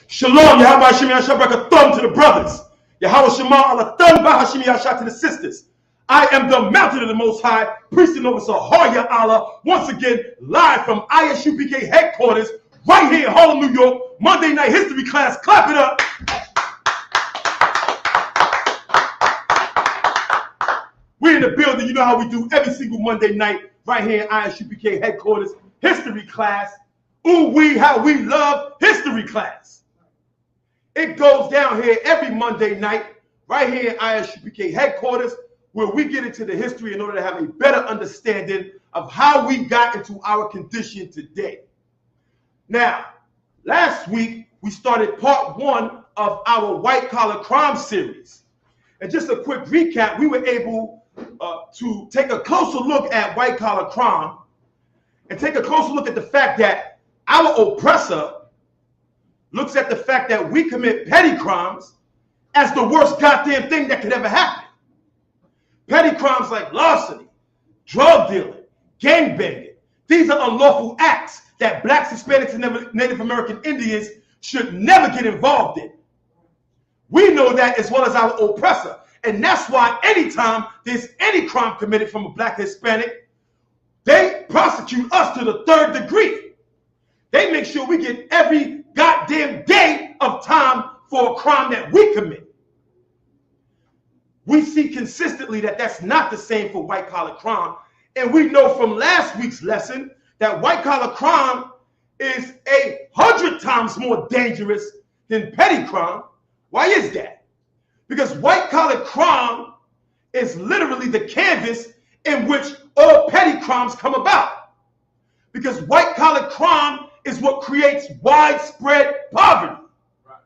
Shalom, Yahweh Hashem Yashah, bring a thumb to the brothers. Yahweh Shema Allah thumb by Hashem Yashah to the sisters. I am the mountain of the Most High, priest and officer Harya Allah, once again live from ISUPK headquarters, right here in Harlem, New York. Monday night history class. Clap it up. We're in the building. You know how we do every single Monday night, right here in ISUPK headquarters. History class. Ooh wee, how we love history class. It goes down here every Monday night, right here in ISUPK headquarters, where we get into the history in order to have a better understanding of how we got into our condition today. Now, last week, we started part 1 of our white collar crime series. And just a quick recap, we were able to take a closer look at white collar crime and take a closer look at the fact that our oppressor looks at the fact that we commit petty crimes as the worst goddamn thing that could ever happen. Petty crimes like larceny, drug dealing, gangbanging. These are unlawful acts that blacks, Hispanics, and Native American Indians should never get involved in. We know that as well as our oppressor. And that's why anytime there's any crime committed from a black Hispanic, they prosecute us to the 3rd degree. They make sure we get every goddamn day of time for a crime that we commit. We see consistently that that's not the same for white collar crime. And we know from last week's lesson that white collar crime is 100 times more dangerous than petty crime. Why is that? Because white collar crime is literally the canvas in which all petty crimes come about. Because white collar crime is what creates widespread poverty. Right.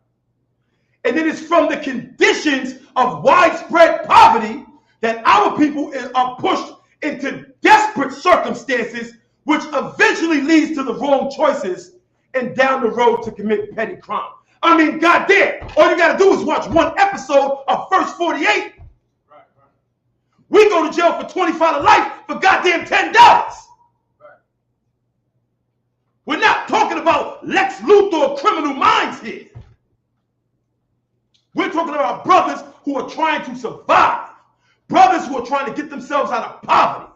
And it is from the conditions of widespread poverty that our people are pushed into desperate circumstances, which eventually leads to the wrong choices and down the road to commit petty crime. I mean, goddamn, all you gotta do is watch one episode of First 48. Right. We go to jail for 25 to life for goddamn $10. We're not talking about Lex Luthor Criminal Minds here. We're talking about brothers who are trying to survive. Brothers who are trying to get themselves out of poverty.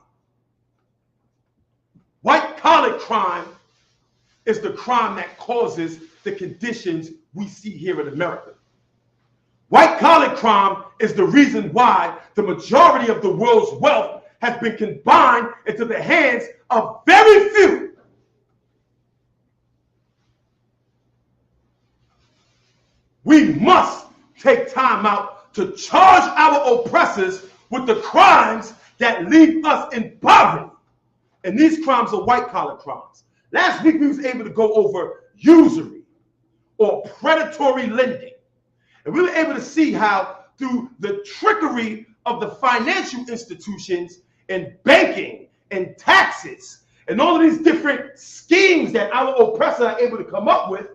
White collar crime is the crime that causes the conditions we see here in America. White collar crime is the reason why the majority of the world's wealth has been combined into the hands of very few. We must take time out to charge our oppressors with the crimes that leave us in poverty. And these crimes are white collar crimes. Last week we was able to go over usury or predatory lending. And we were able to see how through the trickery of the financial institutions and banking and taxes and all of these different schemes that our oppressors are able to come up with,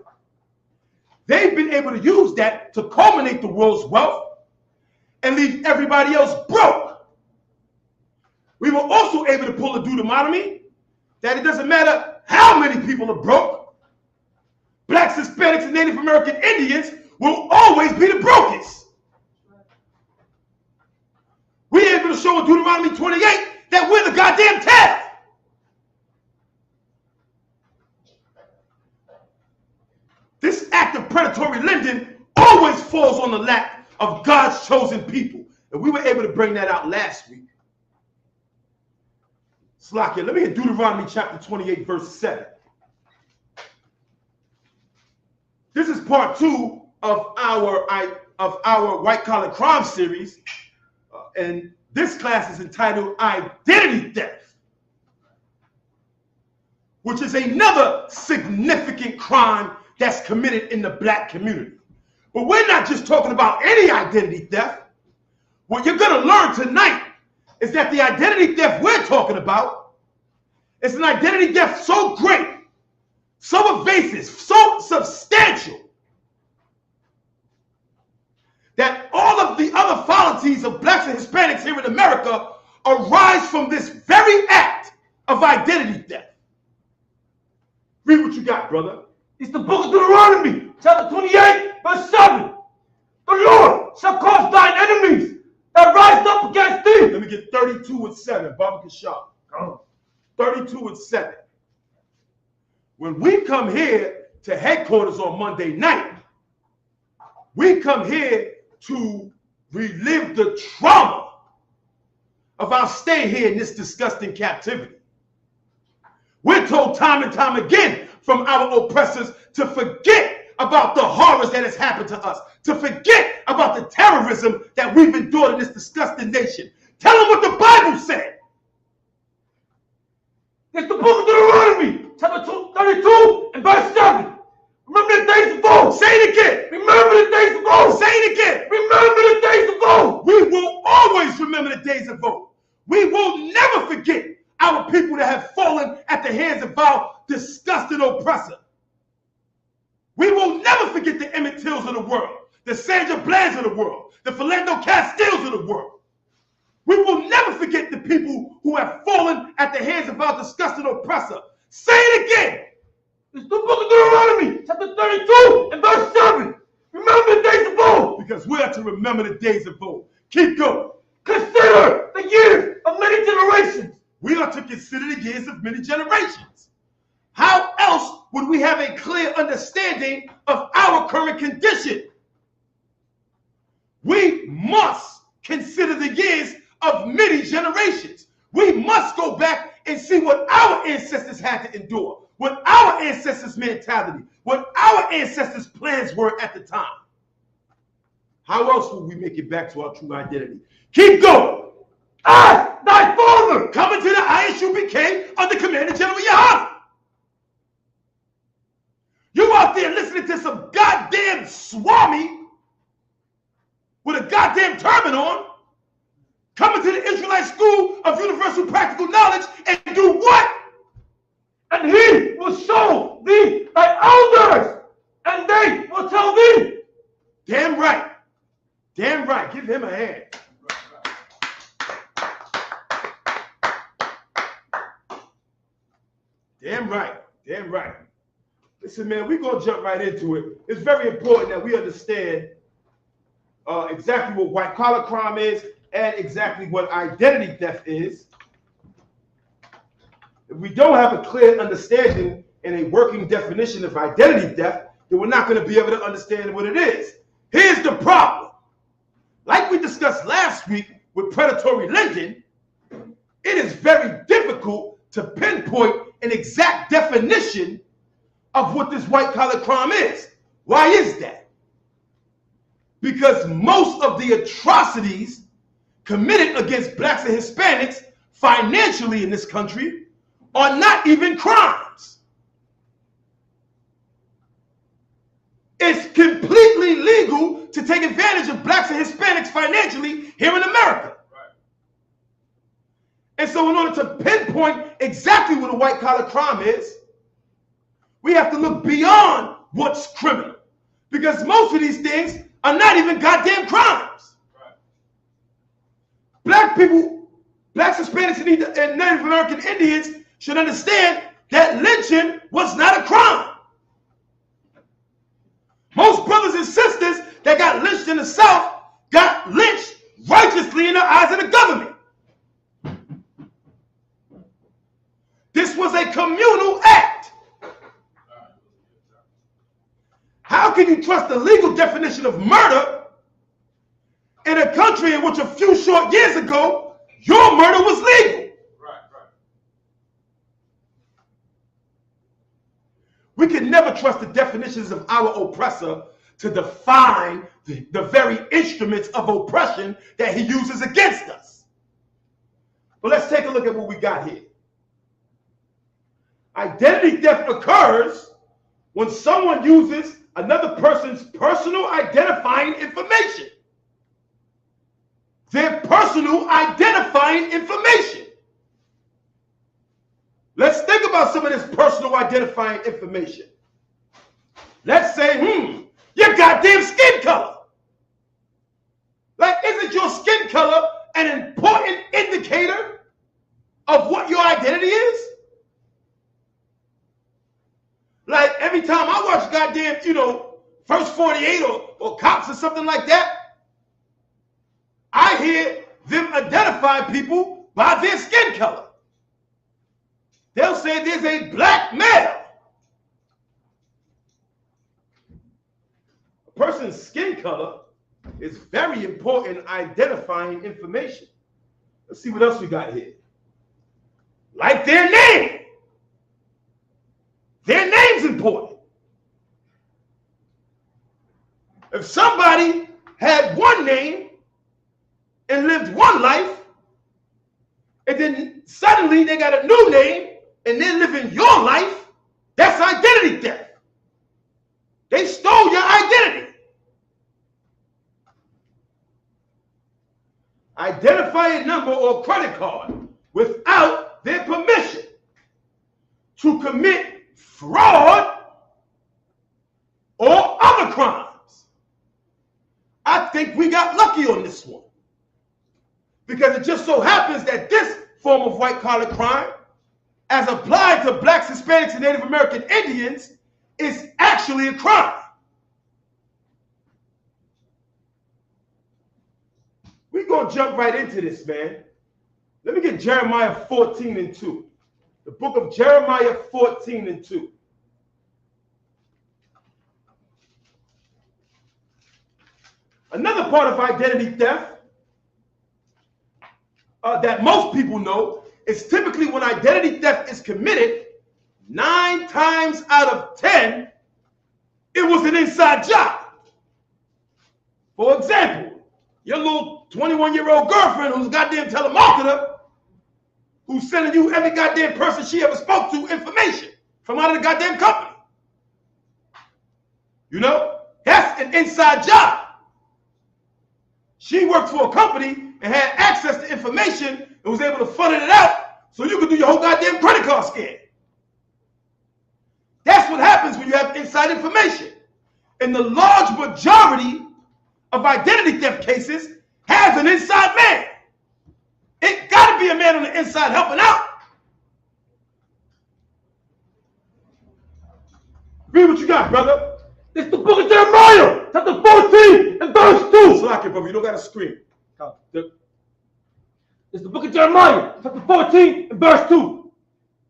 they've been able to use that to culminate the world's wealth and leave everybody else broke. We were also able to pull a Deuteronomy that it doesn't matter how many people are broke, blacks, Hispanics, and Native American Indians will always be the brokest. We're able to show in Deuteronomy 28 that we're the goddamn tail. This act of predatory lending always falls on the lap of God's chosen people. And we were able to bring that out last week. Slakia, let me hit Deuteronomy chapter 28, verse 7. This is part 2 of our white collar crime series. And this class is entitled Identity Theft. which is another significant crime that's committed in the black community. But we're not just talking about any identity theft. What you're going to learn tonight is that the identity theft we're talking about is an identity theft so great, so evasive, so substantial, that all of the other fallacies of blacks and Hispanics here in America arise from this very act of identity theft. Read what you got, brother. It's the book of Deuteronomy, chapter 28, verse 7. The Lord shall cause thine enemies that rise up against thee. Let me get 32 and 7, Baba Kashab. 32 and 7. When we come here to headquarters on Monday night, we come here to relive the trauma of our stay here in this disgusting captivity. We're told time and time again from our oppressors to forget about the horrors that has happened to us, to forget about the terrorism that we've endured in this disgusting nation. Tell them what the Bible said. It's the book of Deuteronomy, chapter 32 and verse 7. Remember the days of old. Say it again. Remember the days of old. Say it again. Remember the days of old. We will always remember the days of old. We will never forget our people that have fallen at the hands of our disgusting oppressor. We will never forget the Emmett Tills of the world, the Sandra Blands of the world, the Philando Castiles of the world. We will never forget the people who have fallen at the hands of our disgusting oppressor. Say it again. It's the book of Deuteronomy, chapter 32 and verse 7. Remember the days of old. Because we are to remember the days of old. Keep going. Consider the years of many generations. We are to consider the years of many generations. How else would we have a clear understanding of our current condition? We must consider the years of many generations. We must go back and see what our ancestors had to endure, what our ancestors' mentality, what our ancestors' plans were at the time. How else will we make it back to our true identity? Keep going. I, thy father, coming to the ISUPK under Commander General Yahweh. You out there listening to some goddamn swami with a goddamn turban on, coming to the Israelite School of Universal Practical Knowledge and do what? And he will show thee thy elders, and they will tell thee. Damn right. Damn right. Give him a hand. Damn right. Damn right. Listen, man, we're going to jump right into it. It's very important that we understand exactly what white-collar crime is and exactly what identity theft is. If we don't have a clear understanding and a working definition of identity theft, then we're not going to be able to understand what it is. Here's the problem. Like we discussed last week with predatory lending, it is very difficult to pinpoint an exact definition of what this white-collar crime is. Why is that? Because most of the atrocities committed against blacks and Hispanics financially in this country are not even crimes. It's completely legal to take advantage of blacks and Hispanics financially here in America. Right. And so in order to pinpoint exactly what a white-collar crime is, we have to look beyond what's criminal. Because most of these things are not even goddamn crimes. Right. Black people, blacks, Hispanics, and Native American Indians should understand that lynching was not a crime. Most brothers and sisters that got lynched in the South got lynched righteously in the eyes of the government. This was a communal act. How can you trust the legal definition of murder in a country in which a few short years ago, your murder was legal? We can never trust the definitions of our oppressor to define the very instruments of oppression that he uses against us. But let's take a look at what we got here. Identity theft occurs when someone uses another person's personal identifying information. Their personal identifying information. Let's think about some of this personal identifying information. Let's say, your goddamn skin color. Like, isn't your skin color an important indicator of what your identity is? Like, every time I watch goddamn, First 48 or Cops or something like that, I hear them identify people by their skin color. They'll say there's a black male. A person's skin color is very important identifying information. Let's see what else we got here. Like their name. Their name's important. If somebody had one name and lived one life, and then suddenly they got a new name and they're living your life, that's identity theft. They stole your identity. Identify a number or credit card without their permission to commit fraud or other crimes. I think we got lucky on this one, because it just so happens that this form of white-collar crime, as applied to blacks, Hispanics, and Native American Indians, is actually a crime. We're going to jump right into this, man. Let me get Jeremiah 14:2. The book of Jeremiah 14:2. Another part of identity theft that most people know is typically when identity theft is committed, 9 times out of 10, it was an inside job. For example, your little 21-year-old girlfriend who's a goddamn telemarketer, who's sending you every goddamn person she ever spoke to information from out of the goddamn company. That's an inside job. She worked for a company and had access to information and was able to funnel it out so you could do your whole goddamn credit card scam. That's what happens when you have inside information. And the large majority of identity theft cases has an inside man. It got to be a man on the inside helping out. Read what you got, brother. It's the book of Jeremiah, chapter 14 and verse 2. Slack it, brother. You don't got to scream. It's the book of Jeremiah, chapter 14 and verse 2.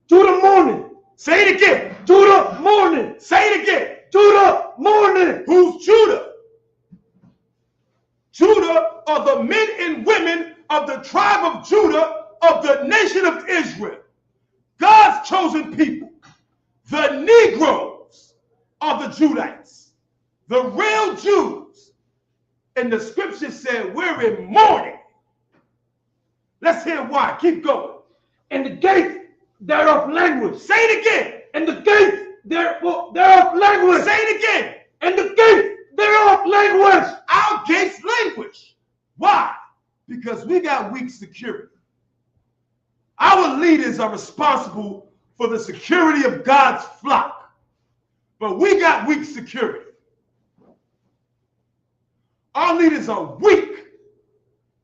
Judah mourning. Say it again. Judah mourning. Say it again. Judah mourning. Who's Judah? Judah are the men and women of the tribe of Judah of the nation of Israel. God's chosen people. The Negroes are the Judites. The real Jews. And the scripture said we're in mourning. Let's hear why. Keep going. And the gates thereof language. Say it again. And the gates thereof language. Say it again. And the gates thereof language. Our gates language. Why? Because we got weak security. Our leaders are responsible for the security of God's flock. But we got weak security. Our leaders are weak.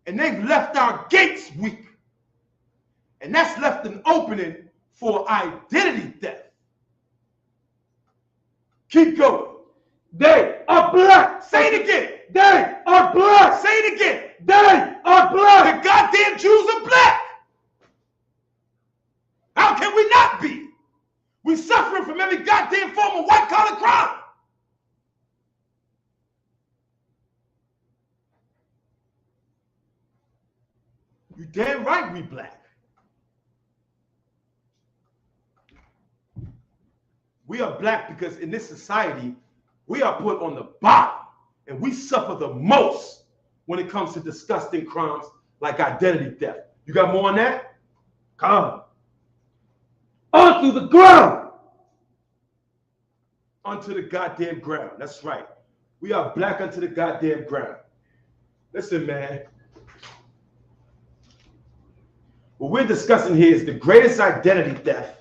And they've left our gates weak. And that's left an opening for identity theft. Keep going. They are black. Say it again. They are black. Say it again. They are black. The goddamn Jews are black. How can we not be? We're suffering from every goddamn form of white-collar crime. You damn right we black. We are black because in this society, we are put on the bottom and we suffer the most when it comes to disgusting crimes like identity theft. You got more on that? Come. Unto unto the ground. Unto the goddamn ground. That's right. We are black unto the goddamn ground. Listen, man. What we're discussing here is the greatest identity theft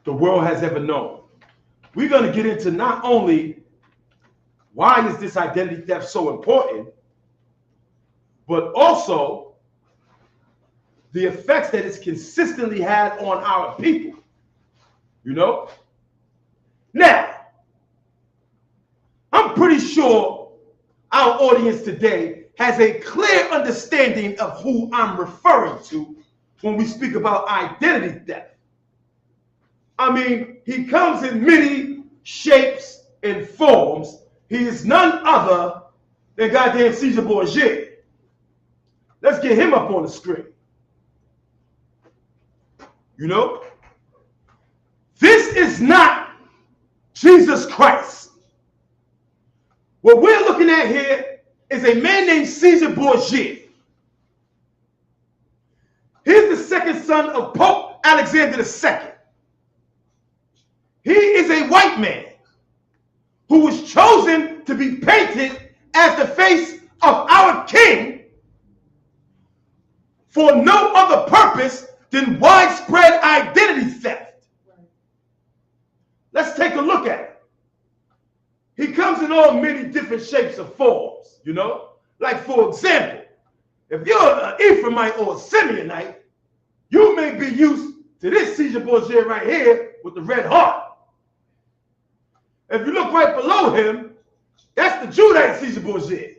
the world has ever known. We're going to get into not only why is this identity theft so important, but also the effects that it's consistently had on our people. You know? Now, I'm pretty sure our audience today has a clear understanding of who I'm referring to when we speak about identity theft. I mean, he comes in many shapes and forms. He is none other than goddamn Caesar Borgia. Let's get him up on the screen. You know? This is not Jesus Christ. What we're looking at here is a man named Caesar Borgia. He's the second son of Pope Alexander II. He is a white man who was chosen to be painted as the face of our king for no other purpose than widespread identity theft. Let's take a look at it. He comes in all many different shapes and forms, you know? Like, for example, if you're an Ephraimite or a Simeonite, you may be used to this Caesar Borgia right here with the red heart. If you look right below him, that's the Judite Caesar Borgia.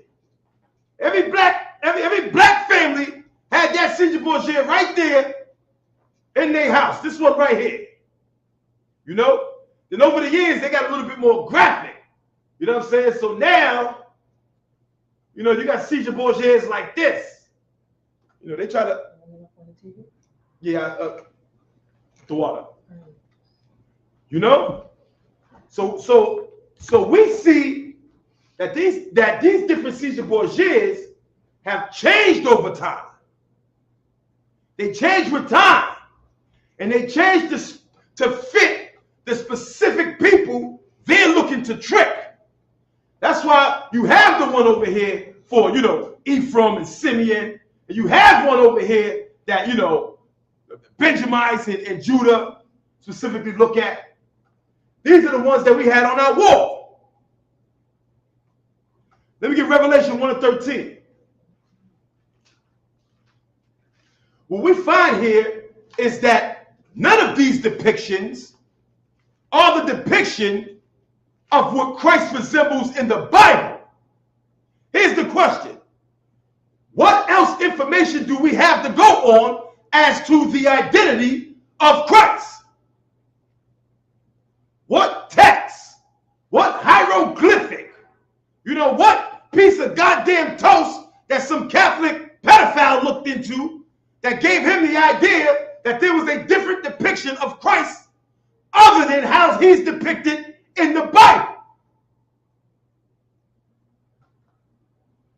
Every black family had that Caesar Borgia right there in their house. This one right here. You know? Then over the years, they got a little bit more graphic. You know what I'm saying? So now, you know, you got Caesar Borgias like this. You know, they try to... Yeah, the water. You know? So we see that these different Caesar Borgias have changed over time. They change with time. And they change to fit the specific people they're looking to trick. That's why you have the one over here for, you know, Ephraim and Simeon. And you have one over here that, you know, Benjamites and Judah specifically look at. These are the ones that we had on our wall. Let me get Revelation 1:13. What we find here is that none of these depictions are the depiction of what Christ resembles in the Bible. Here's the question. What else information do we have to go on as to the identity of Christ? What text? What hieroglyphic? You know, what piece of goddamn toast that some Catholic pedophile looked into that gave him the idea that there was a different depiction of Christ other than how he's depicted in the Bible?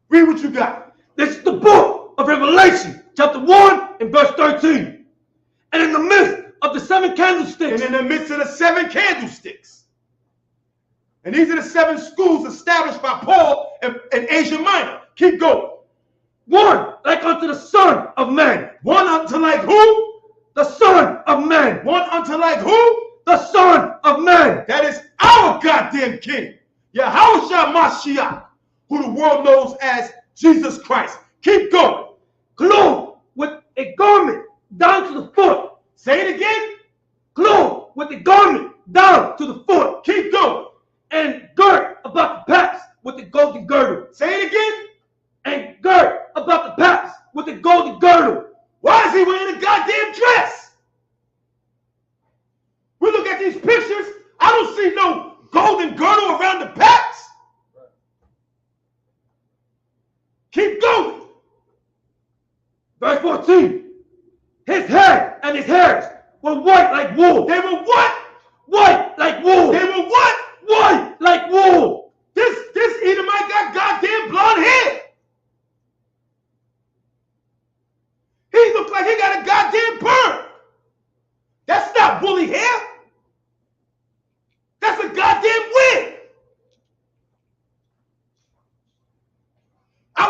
Read what you got. This is the book of Revelation, chapter 1 and verse 13. And in the midst of the seven candlesticks. And in the midst of the seven candlesticks. And these are the seven schools established by Paul in Asia Minor. Keep going. One like unto the Son of Man. One unto like who? The Son of Man. One unto like who? The Son of Man. That is our goddamn King. Yahushua Mashiach, who the world knows as Jesus Christ. Keep going. Clothed with a garment down to the foot. Say it again. Clothed with a garment down to the foot. Keep going. And girt about the paps with the golden girdle. Say it again. And girt about the paps with the golden girdle. Why is he wearing a goddamn dress? We look at these pictures. I don't see no golden girdle around the paps. Keep going. Verse 14. His head and his hairs were white like wool. They were what? White like wool. They were what? White like wool. This Edomite got goddamn blonde hair. He looked like he got a goddamn perm.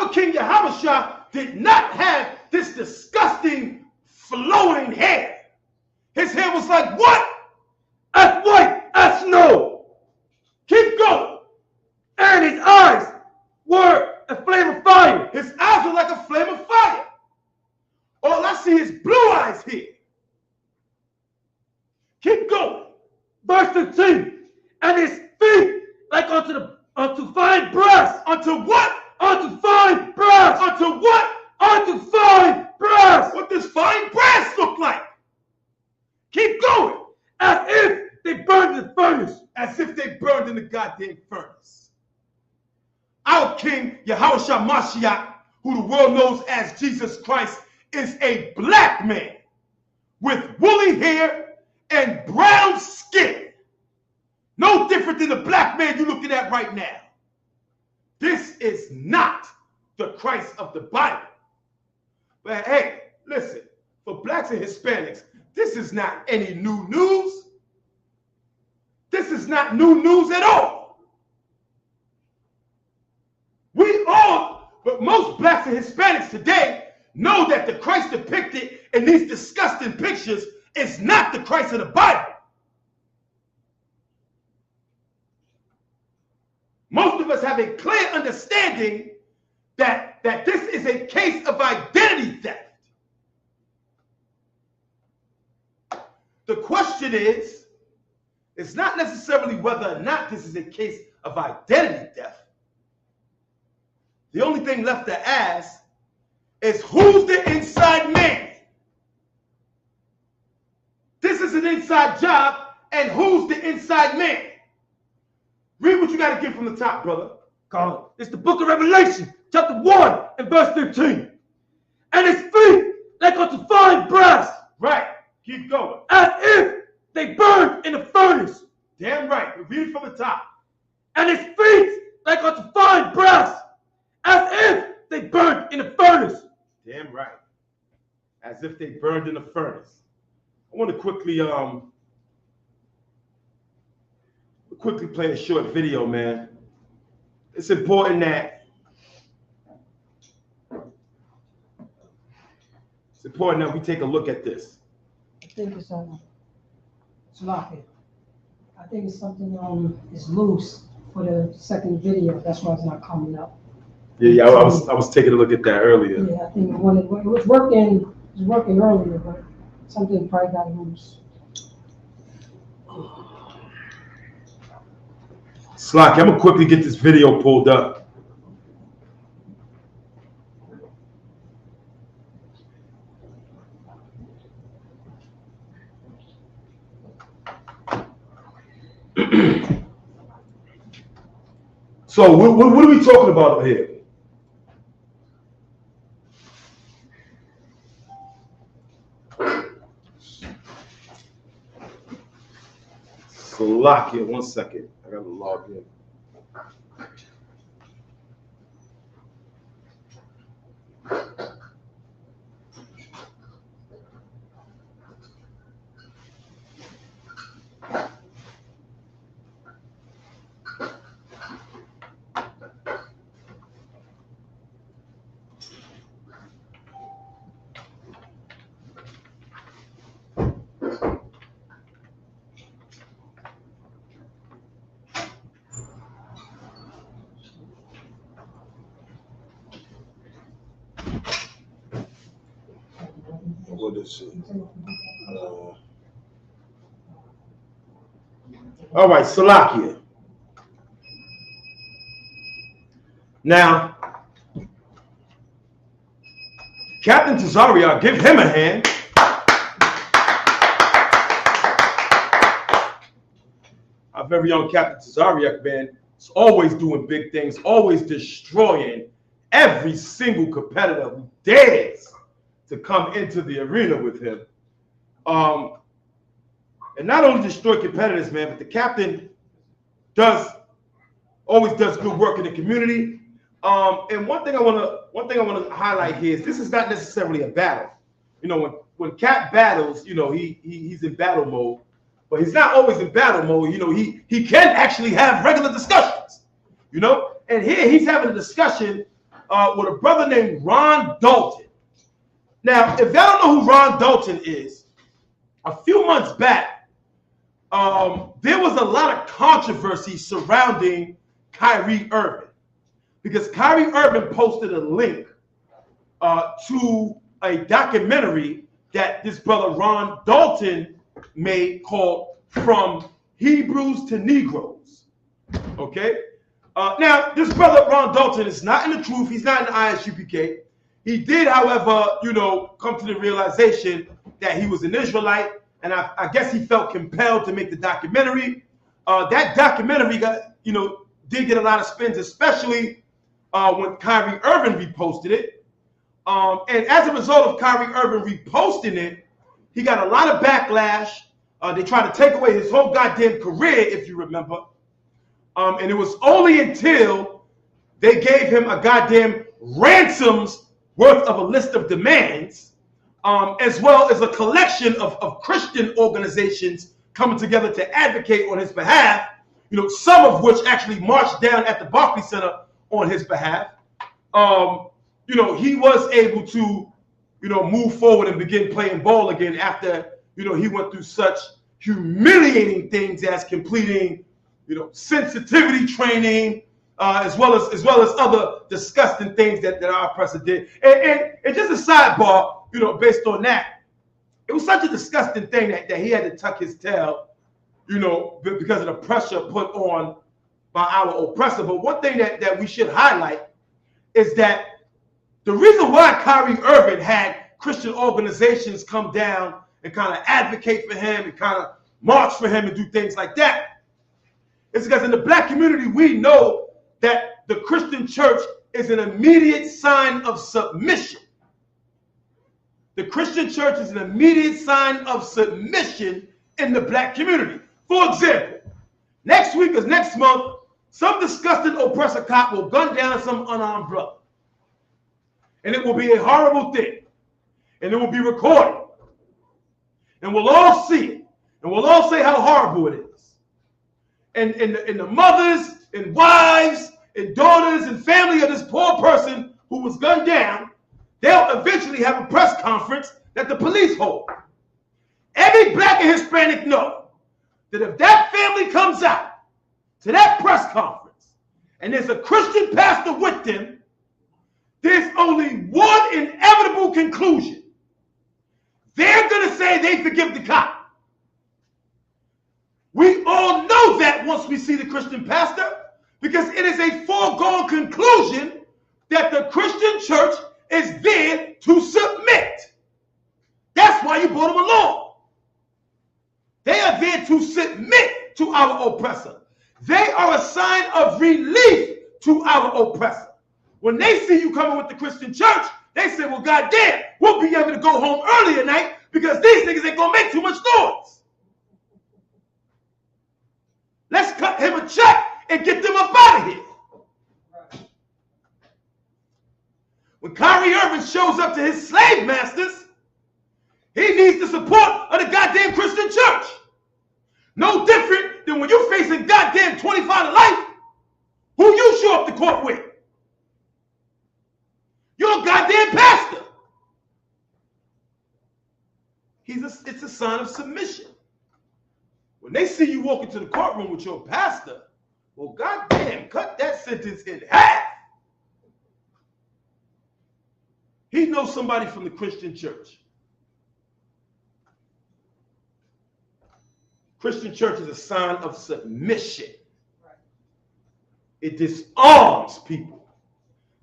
our King Yahushua did not have this disgusting flowing hair. His hair was like what? As white as snow. Keep going. And his eyes were a flame of fire. His eyes were like a flame of fire. All I see is blue eyes here. Keep going. Verse 15. And his feet like unto fine brass. Unto what? Unto fine brass. Unto what? Unto fine brass. What does fine brass look like? Keep going. As if they burned in the furnace. As if they burned in the goddamn furnace. Our King Yahushua Mashiach, who the world knows as Jesus Christ, is a black man with woolly hair and brown skin. No different than the black man you're looking at right now. This is not the Christ of the Bible. But hey, listen, for blacks and Hispanics, this is not any new news. This is not new news at all. We all, but most blacks and Hispanics today know that the Christ depicted in these disgusting pictures is not the Christ of the Bible. Most of us have a clear understanding that this is a case of identity theft. The question is, it's not necessarily whether or not this is a case of identity theft. The only thing left to ask is who's the inside man? This is an inside job, and who's the inside man? Read what you got to get from the top, brother. God, it's the book of Revelation, chapter 1 and verse 15. And his feet like unto fine brass. Right. Keep going. As if they burned in a furnace. Damn right. Read it from the top. And his feet like unto fine brass. As if they burned in a furnace. Damn right. As if they burned in a furnace. I want to quickly play a short video, man. It's important that we take a look at this. I think it's locking. I think it's something is loose for the second video. That's why it's not coming up. Yeah, I was taking a look at that earlier. Yeah, I think when it was working earlier, but something probably got loose. Slocky, I'm gonna quickly get this video pulled up. So what are we talking about here? Slocky, 1 second. I gotta log in. What is it? All right, Salakia. Now, Captain Tazariak, give him a hand. Our very own Captain Tazariak, man, is always doing big things, always destroying every single competitor who dares to come into the arena with him. And not only destroy competitors, man, but the captain always does good work in the community. And one thing I want to highlight here is this is not necessarily a battle. You know, when Cap battles, you know, he's in battle mode, but he's not always in battle mode. You know, he can actually have regular discussions. You know, and here he's having a discussion with a brother named Ron Dalton. Now, if y'all don't know who Ron Dalton is, a few months back, there was a lot of controversy surrounding Kyrie Irving because Kyrie Irving posted a link to a documentary that this brother Ron Dalton made called From Hebrews to Negroes. Okay? Now, this brother Ron Dalton is not in the truth. He's not in the ISUPK. He did, however, come to the realization that he was an Israelite, and I guess he felt compelled to make the documentary. That documentary did get a lot of spins, especially when Kyrie Irving reposted it. And as a result of Kyrie Irving reposting it, he got a lot of backlash. They tried to take away his whole goddamn career, if you remember. And it was only until they gave him a goddamn ransom's worth of a list of demands, as well as a collection of Christian organizations coming together to advocate on his behalf, some of which actually marched down at the Barclays Center on his behalf. He was able to, move forward and begin playing ball again after, he went through such humiliating things as completing, sensitivity training, as well as other disgusting things that our oppressor did. And just a sidebar, based on that, it was such a disgusting thing that he had to tuck his tail, because of the pressure put on by our oppressor. But one thing that we should highlight is that the reason why Kyrie Irving had Christian organizations come down and kind of advocate for him and kind of march for him and do things like that is because in the black community, we know that the Christian church is an immediate sign of submission. The Christian church is an immediate sign of submission in the black community. For example, next week or next month, some disgusting oppressor cop will gun down some unarmed brother. And it will be a horrible thing. And it will be recorded. And we'll all see it. And we'll all say how horrible it is. And the mothers and wives and daughters and family of this poor person who was gunned down, they'll eventually have a press conference that the police hold. Every black and Hispanic know that if that family comes out to that press conference and there's a Christian pastor with them, there's only one inevitable conclusion. They're going to say they forgive the cop. We all know that once we see the Christian pastor, because it is a foregone conclusion that the Christian church is there to submit. That's why you brought them along. They are there to submit to our oppressor. They are a sign of relief to our oppressor. When they see you coming with the Christian church, they say, well, goddamn, we'll be able to go home early at night because these niggas ain't going to make too much noise. Let's cut him a check and get them up out of here. When Kyrie Irving shows up to his slave masters, he needs the support of the goddamn Christian church. No different than when you're facing goddamn 25 to life, who you show up to court with. You're a goddamn pastor. It's a sign of submission. When they see you walk into the courtroom with your pastor, well, goddamn, cut that sentence in half. He knows somebody from the Christian church. Christian church is a sign of submission. It disarms people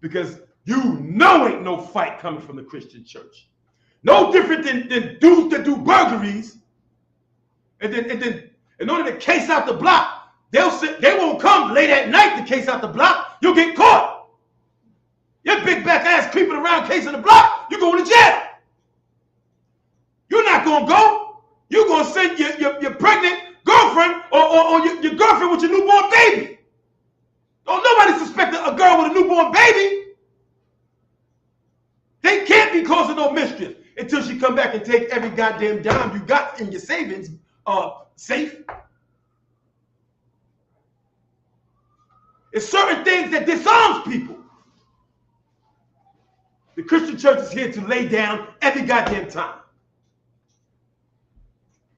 because you know ain't no fight coming from the Christian church. No different than dudes that do burglaries and then in order to case out the block, they won't come late at night to case out the block. You'll get caught. Your big back ass creeping around casing the block, you're going to jail. You're not going to go. You're going to send your pregnant girlfriend or your girlfriend with your newborn baby. Don't nobody suspect a girl with a newborn baby. They can't be causing no mischief until she come back and take every goddamn dime you got in your savings safe. It's certain things that disarms people. The Christian church is here to lay down every goddamn time.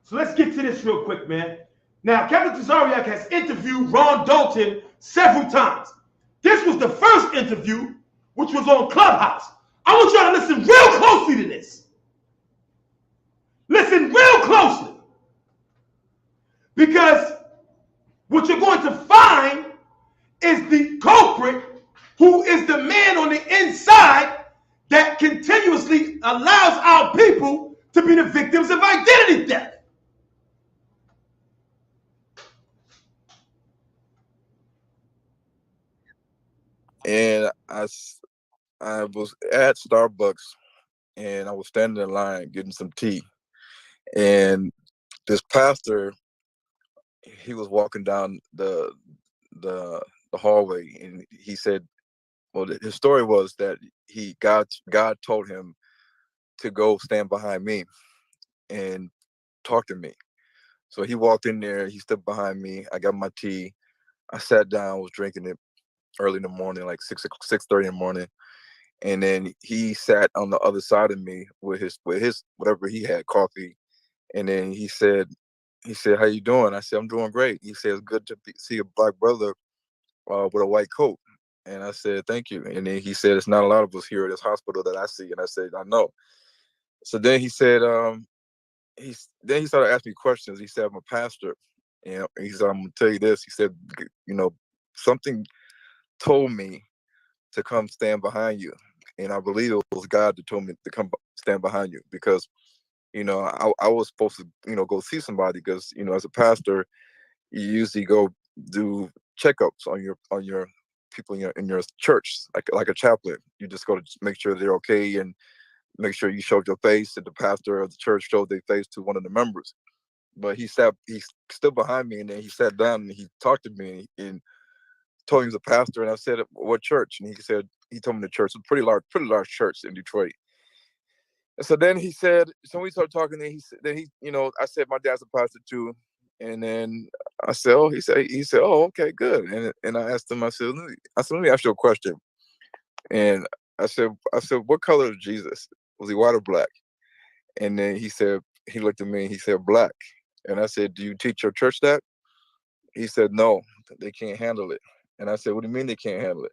So let's get to this real quick, man. Now, Captain Tazariak has interviewed Ron Dalton several times. This was the first interview, which was on Clubhouse. I want y'all to listen real closely to this. Listen real closely. Because what you're going to find is the culprit who is the man on the inside that continuously allows our people to be the victims of identity theft. And I was at Starbucks, and I was standing in line getting some tea. And this pastor, he was walking down the hallway, and he said, well, his story was that God told him to go stand behind me and talk to me. So he walked in there, he stood behind me, I got my tea, I sat down, was drinking it early in the morning, like 6:30 in the morning. And then he sat on the other side of me with his whatever he had, coffee. And then he said, how you doing? I said, I'm doing great. He said, it's good to see a black brother with a white coat. And I said, thank you. And then he said, it's not a lot of us here at this hospital that I see. And I said, I know. So then he said, then he started asking me questions. He said, I'm a pastor. And he said, I'm going to tell you this. He said, something told me to come stand behind you. And I believe it was God that told me to come stand behind you, because, I was supposed to, go see somebody, because, as a pastor, you usually go do checkups on your people in your church, like a chaplain. You just go to make sure they're okay and make sure you showed your face, and the pastor of the church showed their face to one of the members. But he stood behind me, and then he sat down and he talked to me and told me he was a pastor. And I said, what church? And he told me the church. It's a pretty large church in Detroit. And so then he said, so we started talking, and I said, my dad's a pastor too. And then I said, oh, he said, oh, okay, good. And I asked him, I said, let me ask you a question. And I said, what color is Jesus? Was he white or black? And then he looked at me and he said, black. And I said, do you teach your church that? He said, no, they can't handle it. And I said, what do you mean they can't handle it?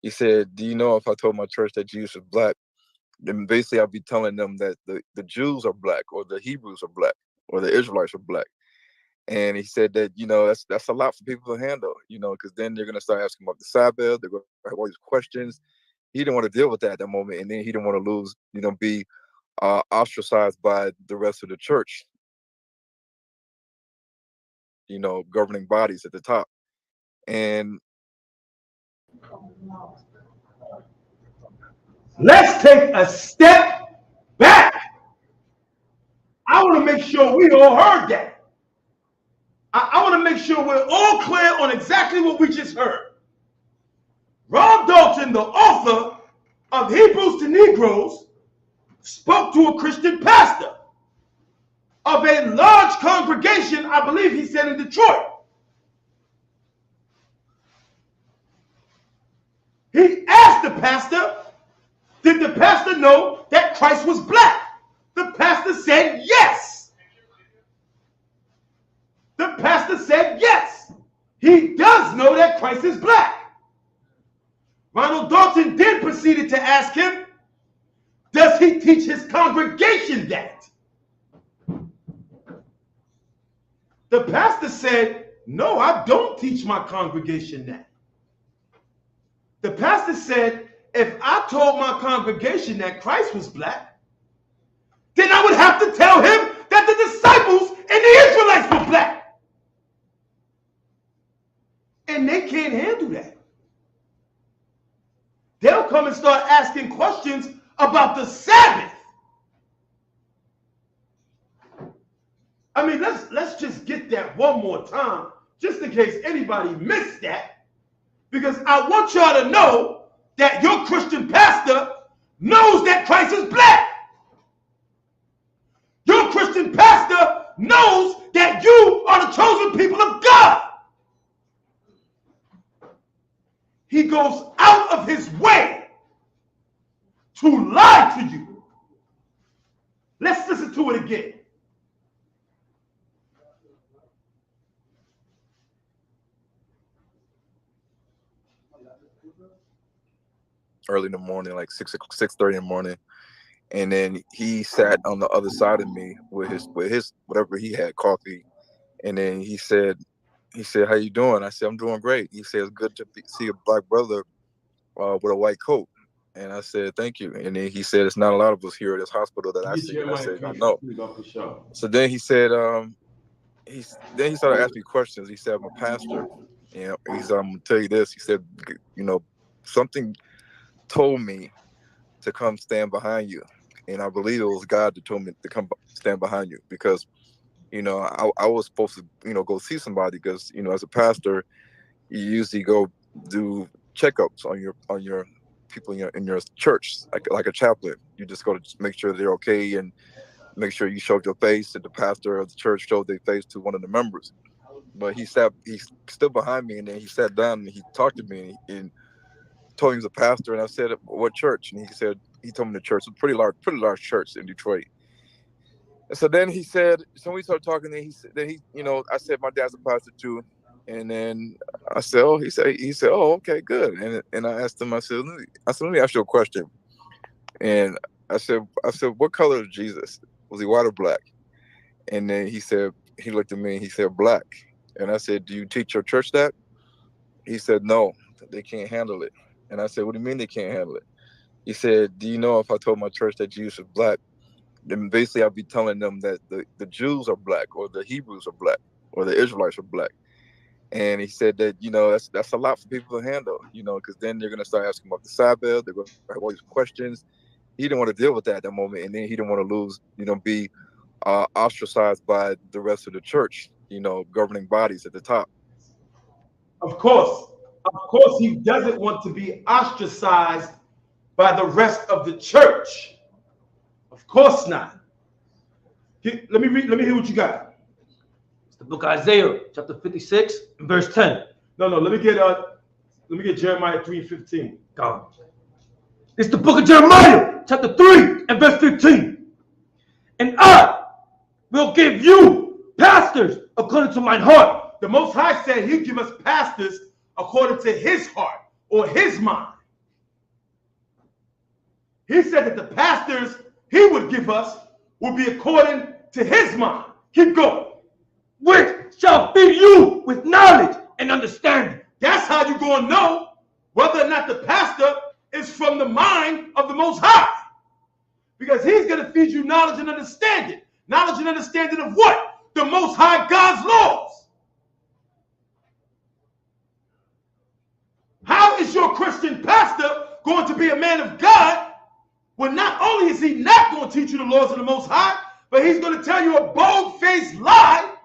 He said, do you know if I told my church that Jesus is black, then basically I'll be telling them that the Jews are black, or the Hebrews are black, or the Israelites are black. And he said that, that's a lot for people to handle, because then they're going to start asking about the Sabbath. They're going to have all these questions. He didn't want to deal with that at that moment. And then he didn't want to lose, be ostracized by the rest of the church, governing bodies at the top. And let's take a step back. I want to make sure we all heard that. I want to make sure we're all clear on exactly what we just heard. Ron Dalton, the author of Hebrews to Negroes, spoke to a Christian pastor of a large congregation, I believe he said, in Detroit. He asked the pastor, did the pastor know that Christ was black? The pastor said yes. The pastor said yes. He does know that Christ is black. Ronald Dalton then proceeded to ask him, does he teach his congregation that? The pastor said, no, I don't teach my congregation that. The pastor said, if I told my congregation that Christ was black, then I would have to tell him that the disciples and the Israelites were black. And they can't handle that. They'll come and start asking questions about the Sabbath. I mean, let's just get that one more time, just in case anybody missed that, because I want y'all to know that your Christian pastor knows that Christ is black. Your Christian pastor knows that you are the chosen people of God. He goes out of his way to lie to you. Let's listen to it again. Early in the morning, like 6:30 in the morning. And then he sat on the other side of me with his whatever he had, coffee. And then he said, "How you doing?" I said, "I'm doing great." He said, "It's good to see a black brother with a white coat." And I said, "Thank you." And then he said, "It's not a lot of us here at this hospital that I see." And I said, "I know." So then he said, he started asking me questions. He said, "I'm a pastor." You know, he said, "I'm gonna tell you this." He said, "You know, something told me to come stand behind you, and I believe it was God that told me to come stand behind you, because, you know, I was supposed to, you know, go see somebody, because, you know, as a pastor, you usually go do checkups on your people in your church, like a chaplain. You just go to make sure they're okay and make sure you showed your face, and the pastor of the church showed their face to one of the members." But he stood behind me, and then he sat down and he talked to me and told me he was a pastor, and I said, "What church?" And he told me the church, a pretty large church in Detroit. And so then he said, so we started talking, and you know, I said, "My dad's a pastor too." And then I said, "Oh," he said, "Oh, okay, good." And I asked him, I said, "Let me ask you a question." And I said, "What color is Jesus? Was he white or black?" And then he looked at me and he said, "Black." And I said, "Do you teach your church that?" He said, "No, they can't handle it." And I said, "What do you mean they can't handle it?" He said, "Do you know if I told my church that Jesus was black, then basically I'd be telling them that the Jews are black, or the Hebrews are black, or the Israelites are black." And he said that, you know, that's a lot for people to handle, you know, because then they're going to start asking about the Sabbath. They're going to have all these questions. He didn't want to deal with that at that moment. And then he didn't want to lose, you know, be ostracized by the rest of the church, you know, governing bodies at the top. Of course, he doesn't want to be ostracized by the rest of the church. Of course not. Let me hear what you got. It's the book of Isaiah, chapter 56, and verse 10. No, let me get Jeremiah 3:15. God. It's the book of Jeremiah, chapter 3, and verse 15. "And I will give you pastors according to mine heart." The Most High said he'd give us pastors according to his heart or his mind. He said that the pastors he would give us would be according to his mind. Keep going. "Which shall feed you with knowledge and understanding." That's how you're going to know whether or not the pastor is from the mind of the Most High. Because he's going to feed you knowledge and understanding. Knowledge and understanding of what? The Most High God's laws. How is your Christian pastor going to be a man of God when not only is he not going to teach you the laws of the Most High, but he's going to tell you a bold-faced lie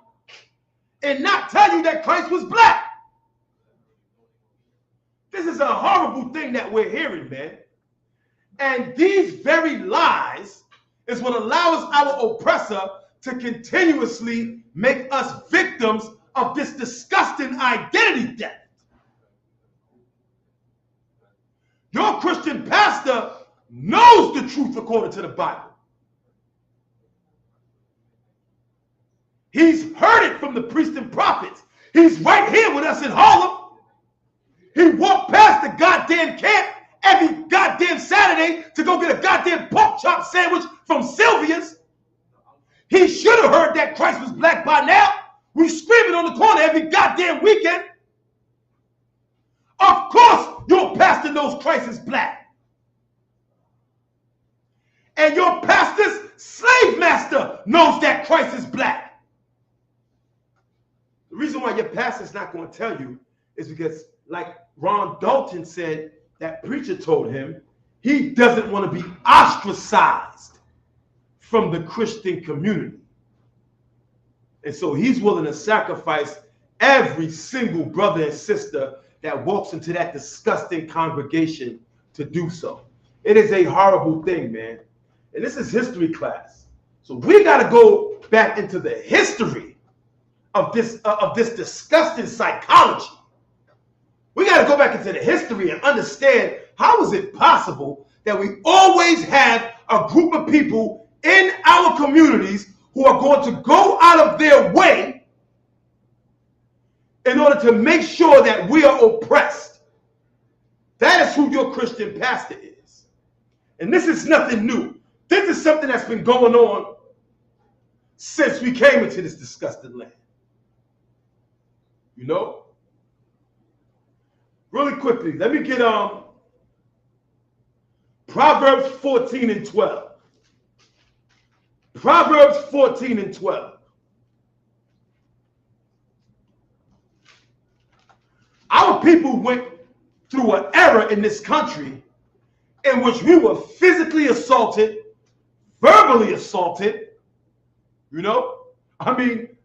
and not tell you that Christ was black? This is a horrible thing that we're hearing, man. And these very lies is what allows our oppressor to continuously make us victims of this disgusting identity theft. Your Christian pastor knows the truth according to the Bible. He's heard it from the priests and prophets. He's right here with us in Harlem. He walked past the goddamn camp every goddamn Saturday to go get a goddamn pork chop sandwich from Sylvia's. He should have heard that Christ was black by now. We screaming on the corner every goddamn weekend. Of course, your pastor knows Christ is black. And your pastor's slave master knows that Christ is black. The reason why your pastor's not going to tell you is because, like Ron Dalton said, that preacher told him, he doesn't want to be ostracized from the Christian community. And so he's willing to sacrifice every single brother and sister that walks into that disgusting congregation to do so. It is a horrible thing, man. And this is history class. So we got to go back into the history of this disgusting psychology. We got to go back into the history and understand, how is it possible that we always have a group of people in our communities who are going to go out of their way in order to make sure that we are oppressed. That is who your Christian pastor is. And this is nothing new. This is something that's been going on since we came into this disgusting land. You know? Really quickly, let me get Proverbs 14 and 12. Proverbs 14 and 12. Our people went through an era in this country in which we were physically assaulted, verbally assaulted. You know? I mean,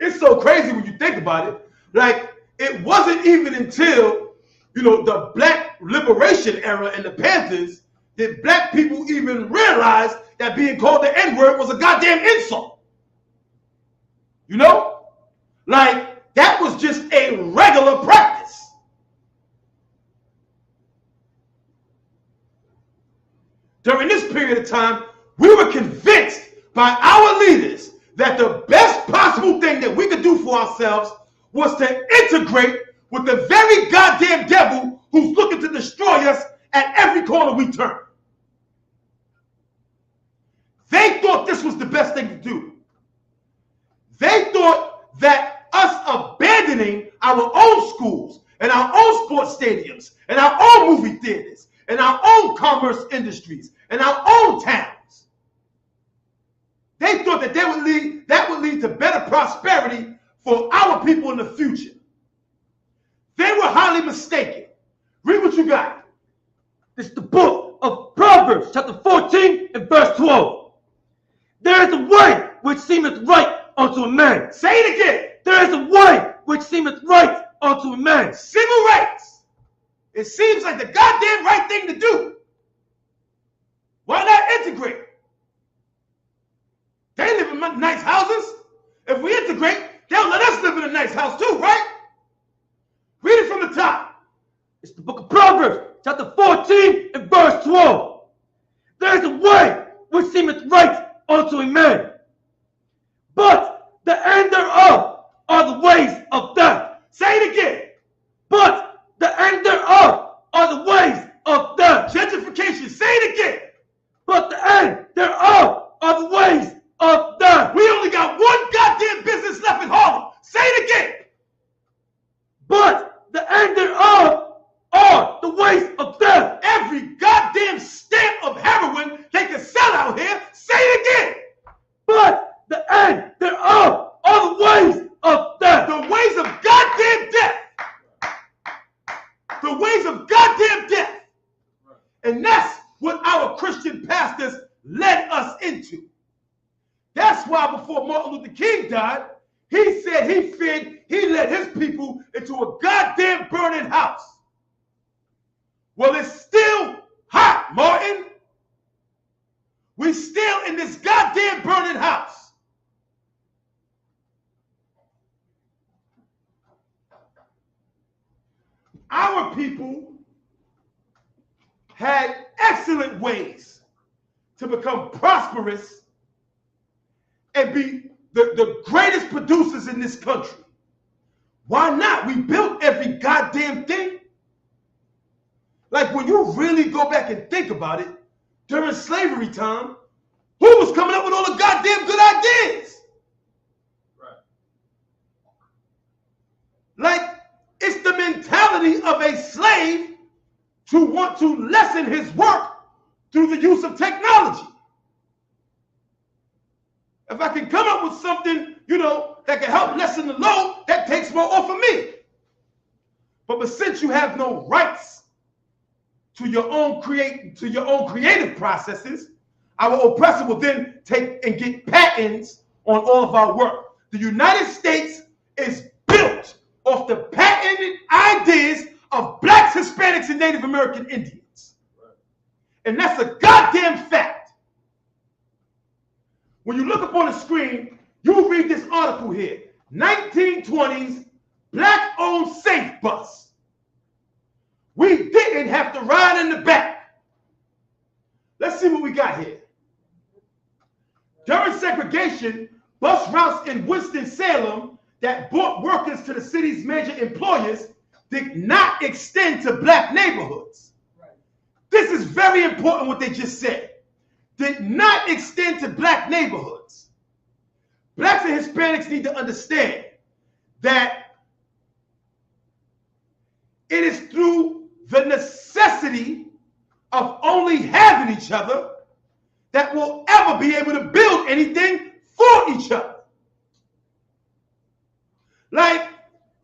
it's so crazy when you think about it. Like, it wasn't even until, you know, the Black Liberation era and the Panthers that black people even realized that being called the N-word was a goddamn insult. You know? Like, that was just a regular practice. During this period of time, we were convinced by our leaders that the best possible thing that we could do for ourselves was to integrate with the very goddamn devil who's looking to destroy us at every corner we turn. They thought this was the best thing to do. They thought that us abandoning our own schools and our own sports stadiums and our own movie theaters and our own commerce industries and our own towns, they thought that that would lead to better prosperity for our people in the future. They were highly mistaken. Read what you got. It's the book of Proverbs, chapter 14 and verse 12. There is a way which seemeth right unto a man. Say it again. There is a way which seemeth right unto a man. Civil rights. It seems like the goddamn right thing to do. Why not integrate? They live in nice houses. If we integrate, they'll let us live in a nice house too, right? Read it from the top. It's the book of Proverbs, chapter 14 and verse 12. There is a way which seemeth right unto a man, but the end thereof are the ways of death. Say it again. But the end thereof are the ways of death. Gentrification. Say it again. But the end thereof are the ways of death. We only got one goddamn business left in Harlem. Say it again. But the end thereof are the ways of death. Every goddamn stamp of heroin they can sell out here. Say it again. But the end thereof are the ways of death. The ways of goddamn death. The ways of goddamn death. And that's what our Christian pastors led us into. That's why before Martin Luther King died, he said he feared he led his people into a goddamn burning house. Well, it's still hot, Martin. We still in this goddamn burning house. Our people had excellent ways to become prosperous and be the greatest producers in this country. Why not? We built every goddamn thing. Like, when you really go back and think about it, during slavery time, who was coming up with all the goddamn good ideas? Right. Like, it's the mentality of a slave to want to lessen his work through the use of technology. If I can come up with something, you know, that can help lessen the load, that takes more off of me. But since you have no rights to your own creative processes, our oppressor will then take and get patents on all of our work. The United States is built off the patented ideas of blacks, Hispanics, and Native American Indians. And that's a goddamn fact. When you look up on the screen, you read this article here. 1920s black-owned safe bus. We didn't have to ride in the back. we got here. During segregation, bus routes in Winston-Salem that brought workers to the city's major employers did not extend to black neighborhoods. This is very important what they just said. Did not extend to black neighborhoods. Blacks and Hispanics need to understand that it is through the necessity of only having each other that we'll ever be able to build anything for each other. Like,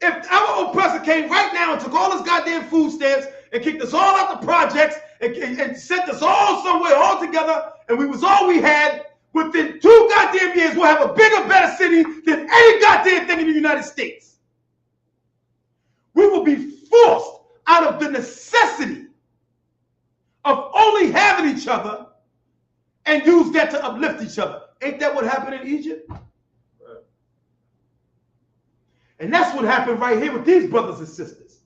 if our oppressor came right now and took all his goddamn food stamps and kicked us all out the projects and sent us all somewhere all together, and we was all we had, within 2 goddamn years, we'll have a bigger, better city than any goddamn thing in the United States. We will be forced out of the necessity of only having each other and use that to uplift each other. Ain't that what happened in Egypt? Right. And that's what happened right here with these brothers and sisters.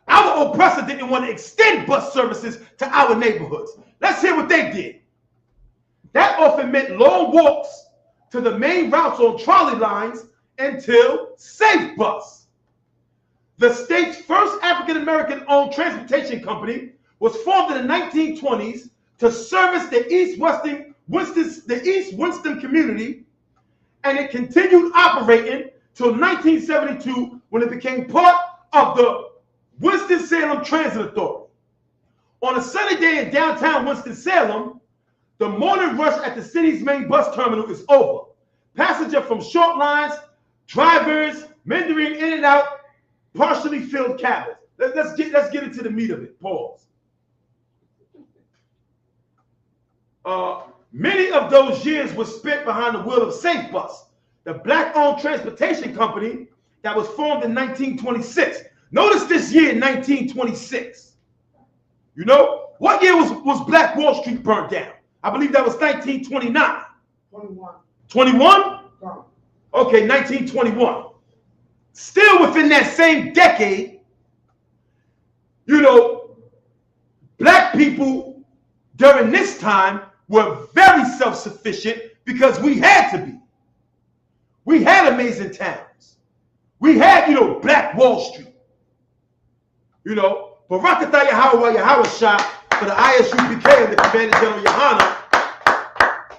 Our oppressor didn't want to extend bus services to our neighborhoods. Let's hear what they did. That often meant long walks to the main routes on trolley lines until Safe Bus, the state's first African-American owned transportation company, was formed in the 1920s to service the East Winston community, and it continued operating till 1972 when it became part of the Winston-Salem Transit Authority. On a sunny day in downtown Winston-Salem, the morning rush at the city's main bus terminal is over. Passengers from short lines, drivers, meandering in and out, partially filled cabins. Let's get into the meat of it. Pause. Many of those years were spent behind the wheel of Safe Bus, the black-owned transportation company that was formed in 1926. Notice this year, 1926. You know, what year was Black Wall Street burnt down? I believe that was 1929. 21. 21? No. Okay, 1921. Still within that same decade, you know, black people during this time were very self-sufficient because we had to be. We had amazing towns. We had, you know, Black Wall Street. You know, Barakatah Yahweh Yahweh for the ISUPK and the Commander General Yohana.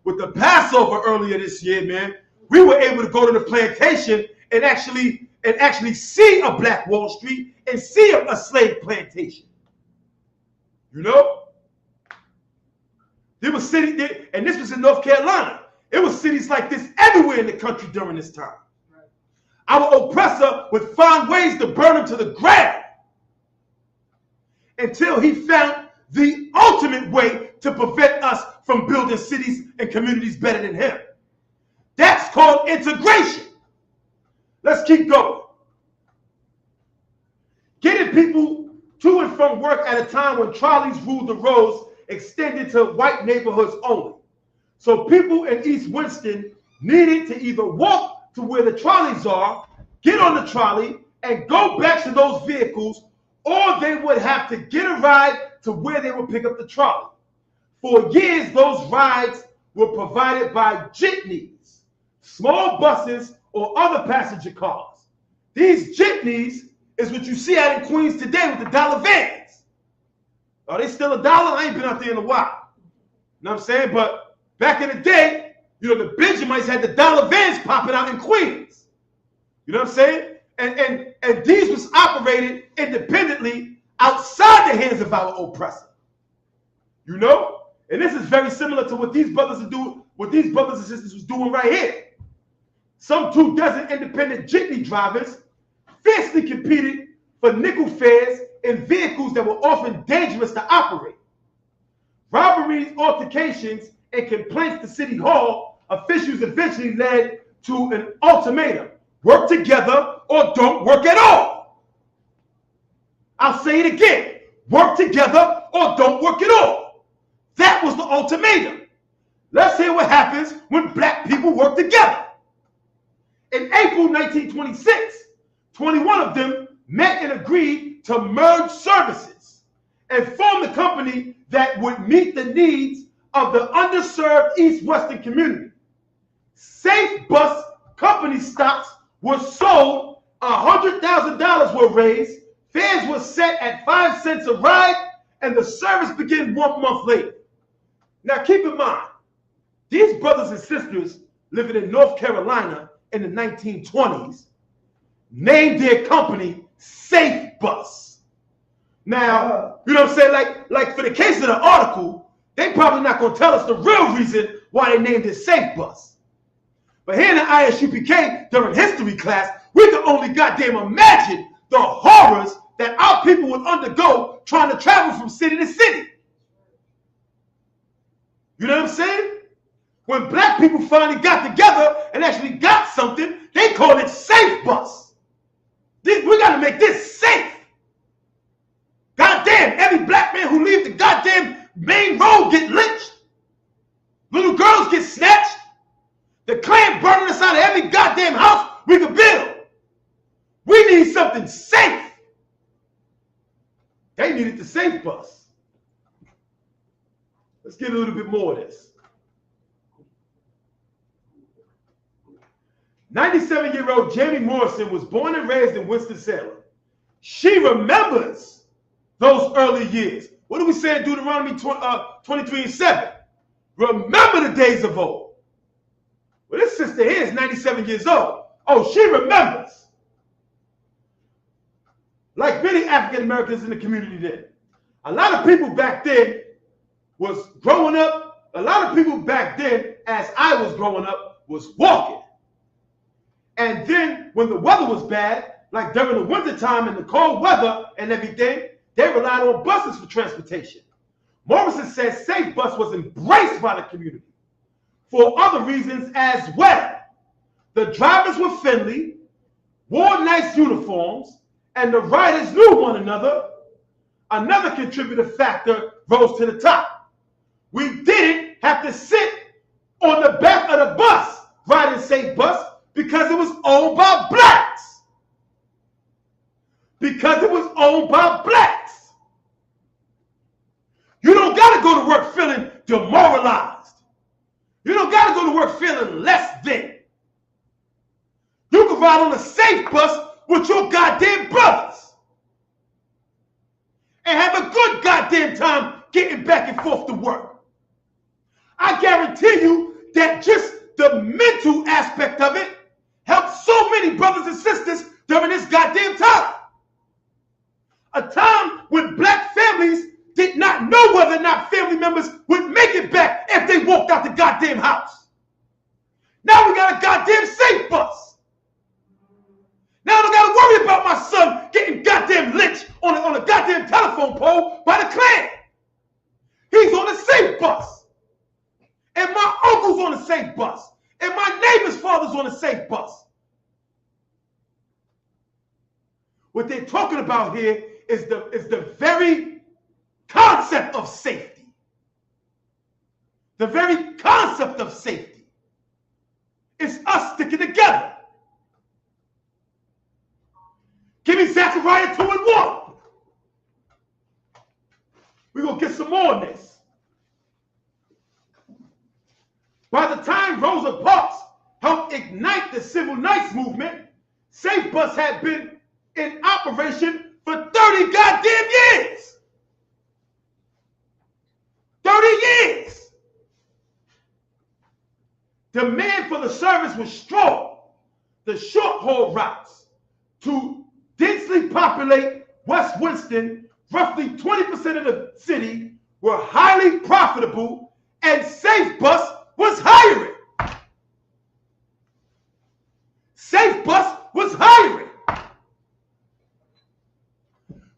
With the Passover earlier this year, man, we were able to go to the plantation and actually see a Black Wall Street and see a slave plantation. You know? There was cities, and this was in North Carolina. It was cities like this everywhere in the country during this time. Right. Our oppressor would find ways to burn them to the ground until he found the ultimate way to prevent us from building cities and communities better than him. That's called integration. Let's keep going. Getting people to and from work at a time when trolleys ruled the roads extended to white neighborhoods only. So people in East Winston needed to either walk to where the trolleys are, get on the trolley, and go back to those vehicles, or they would have to get a ride to where they would pick up the trolley. For years, those rides were provided by jitneys, small buses, or other passenger cars. These jitneys is what you see out in Queens today with the dollar vans. Are they still $1? I ain't been out there in a while. You know what I'm saying? But back in the day, you know, the Benjamites had the dollar vans popping out in Queens. You know what I'm saying? And these was operated independently outside the hands of our oppressor. You know? And this is very similar to what these brothers are doing, what these brothers and sisters was doing right here. Some 24 independent jitney drivers fiercely competed for nickel fares in vehicles that were often dangerous to operate. Robberies, altercations, and complaints to City Hall officials eventually led to an ultimatum: work together or don't work at all. I'll say it again: work together or don't work at all. That was the ultimatum. Let's hear what happens when black people work together. In April 1926, 21 of them met and agreed to merge services and form the company that would meet the needs of the underserved East Western community. Safe Bus company stocks were sold, $100,000 were raised, fares were set at 5 cents a ride, and the service began 1 month later. Now keep in mind, these brothers and sisters living in North Carolina in the 1920s named their company Safe Bus. Now, you know what I'm saying? Like for the case of the article, they probably not going to tell us the real reason why they named it Safe Bus. But here in the ISUPK during history class, we can only goddamn imagine the horrors that our people would undergo trying to travel from city to city. You know what I'm saying? When black people finally got together and actually got something, they called it Safe Bus. We got to make this safe. Goddamn, every black man who leaves the goddamn main road get lynched. Little girls get snatched. The Klan burning us out of every goddamn house we could build. We need something safe. They needed the Safe Bus. Let's get a little bit more of this. 97-year-old Jamie Morrison was born and raised in Winston-Salem. She remembers those early years. What do we say in Deuteronomy 23:7? Remember the days of old. Well, this sister here is 97 years old. Oh, she remembers. Like many African Americans in the community did. A lot of people back then was growing up. A lot of people back then, as I was growing up, was walking. And then when the weather was bad, like during the wintertime and the cold weather and everything, they relied on buses for transportation. Morrison says Safe Bus was embraced by the community for other reasons as well. The drivers were friendly, wore nice uniforms, and the riders knew one another. Another contributing factor rose to the top. We didn't have to sit on the back of the bus riding Safe Bus because it was owned by blacks. Because it was owned by blacks. You don't got to go to work feeling demoralized. You don't got to go to work feeling less than. You can ride on a Safe Bus with your goddamn brothers and have a good goddamn time getting back and forth to work. I guarantee you that just the mental aspect of it helped so many brothers and sisters during this goddamn time. A time when black families did not know whether or not family members would make it back if they walked out the goddamn house. Now we got a goddamn Safe Bus. Now I don't got to worry about my son getting goddamn lynched on a goddamn telephone pole by the Klan. He's on a Safe Bus. And my uncle's on a Safe Bus. And my neighbor's father's on a Safe Bus. What they're talking about here is the very concept of safety. The very concept of safety. It's us sticking together. Give me Zechariah 2:1. We're going to get some more on this. By the time Rosa Parks helped ignite the civil rights movement, Safe Bus had been in operation for 30 goddamn years. 30 years. Demand for the service was strong. The short-haul routes to densely populate West Winston, roughly 20% of the city, were highly profitable, and Safe Bus was hiring. Safe Bus was hiring.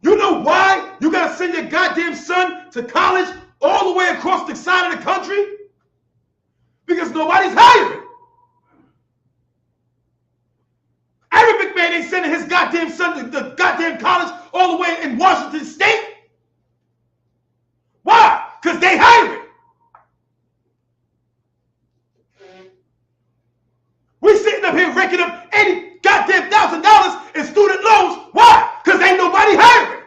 You know why you got to send your goddamn son to college all the way across the side of the country? Because nobody's hiring. Every big man ain't sending his goddamn son to the goddamn college all the way in Washington State. Why? Because they hiring. We sitting up here raking up $80 goddamn $1,000 in student loans. Why? Because ain't nobody hiring.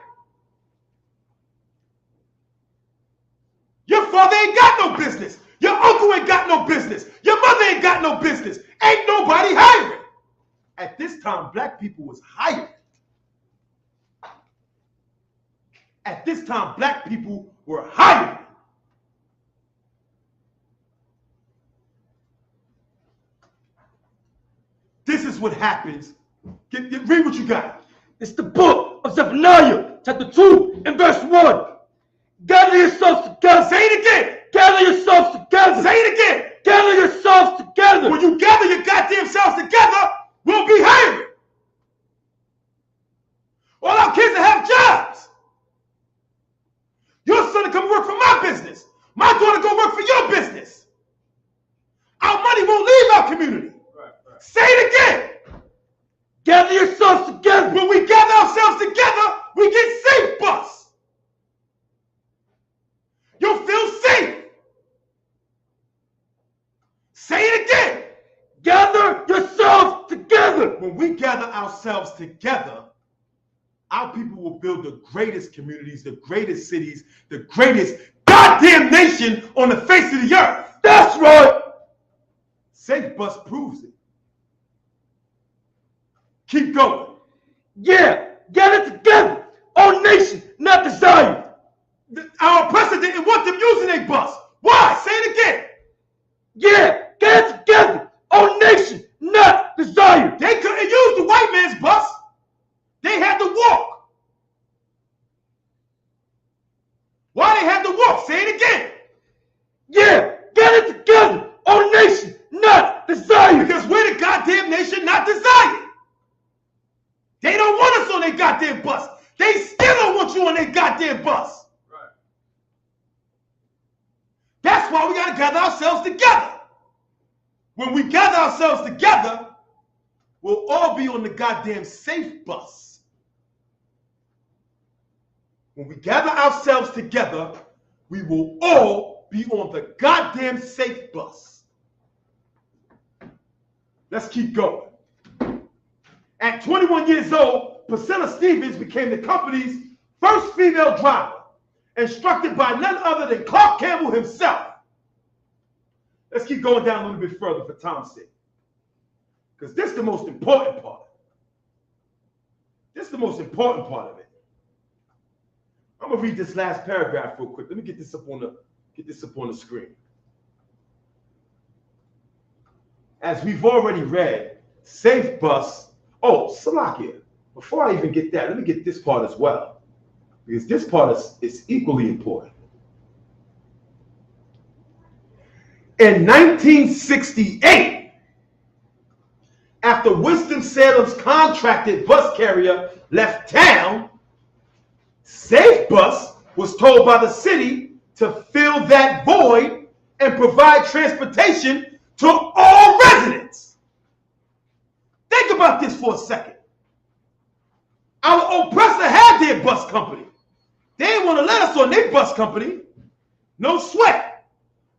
Your father ain't got no business. time, black people was hired. At this time, black people were hired. This is what happens. Read what you got. It's the book of Zephaniah, chapter 2 and verse 1. Gather yourselves together. Say it again. Gather yourselves together. Say it again. Gather yourselves together. When you gather your goddamn selves together, we'll be hiring. All our kids will have jobs. Your son will come work for my business. My daughter go work for your business. Our money won't leave our community. Right. Say it again. Gather yourselves together. When we gather ourselves together, we get safe bus. You'll feel safe. Say it again. Gather yourselves together. When we gather ourselves together, our people will build the greatest communities, the greatest cities, the greatest goddamn nation on the face of the earth. That's right. Safe Bus proves it. Keep going. Yeah, gather together. Our nation, not desired. Our oppressor didn't want them using a bus. Why? Say it again. Yeah, gather together. Our nation, not desired. They couldn't use the white man's bus. They had to walk. Why they had to walk? Say it again. Yeah, gather together. Our nation, not desired. Because we're the goddamn nation not desired. They don't want us on their goddamn bus. They still don't want you on their goddamn bus. Right. That's why we got to gather ourselves together. When we gather ourselves together, we'll all be on the goddamn safe bus. When we gather ourselves together, we will all be on the goddamn safe bus. Let's keep going. At 21 years old, Priscilla Stevens became the company's first female driver, instructed by none other than Clark Campbell himself. Let's keep going down a little bit further for time's sake, because this is the most important part. This is the most important part of it. I'm gonna read this last paragraph real quick. Let me get this up on the screen. As we've already read, Safe Bus. Oh, Salakia, before I even get that, let me get this part as well, because this part is equally important. In 1968, after Winston-Salem's contracted bus carrier left town, Safe Bus was told by the city to fill that void and provide transportation to all residents. Think about this for a second. Our oppressor had their bus company. They didn't want to let us on their bus company. No sweat.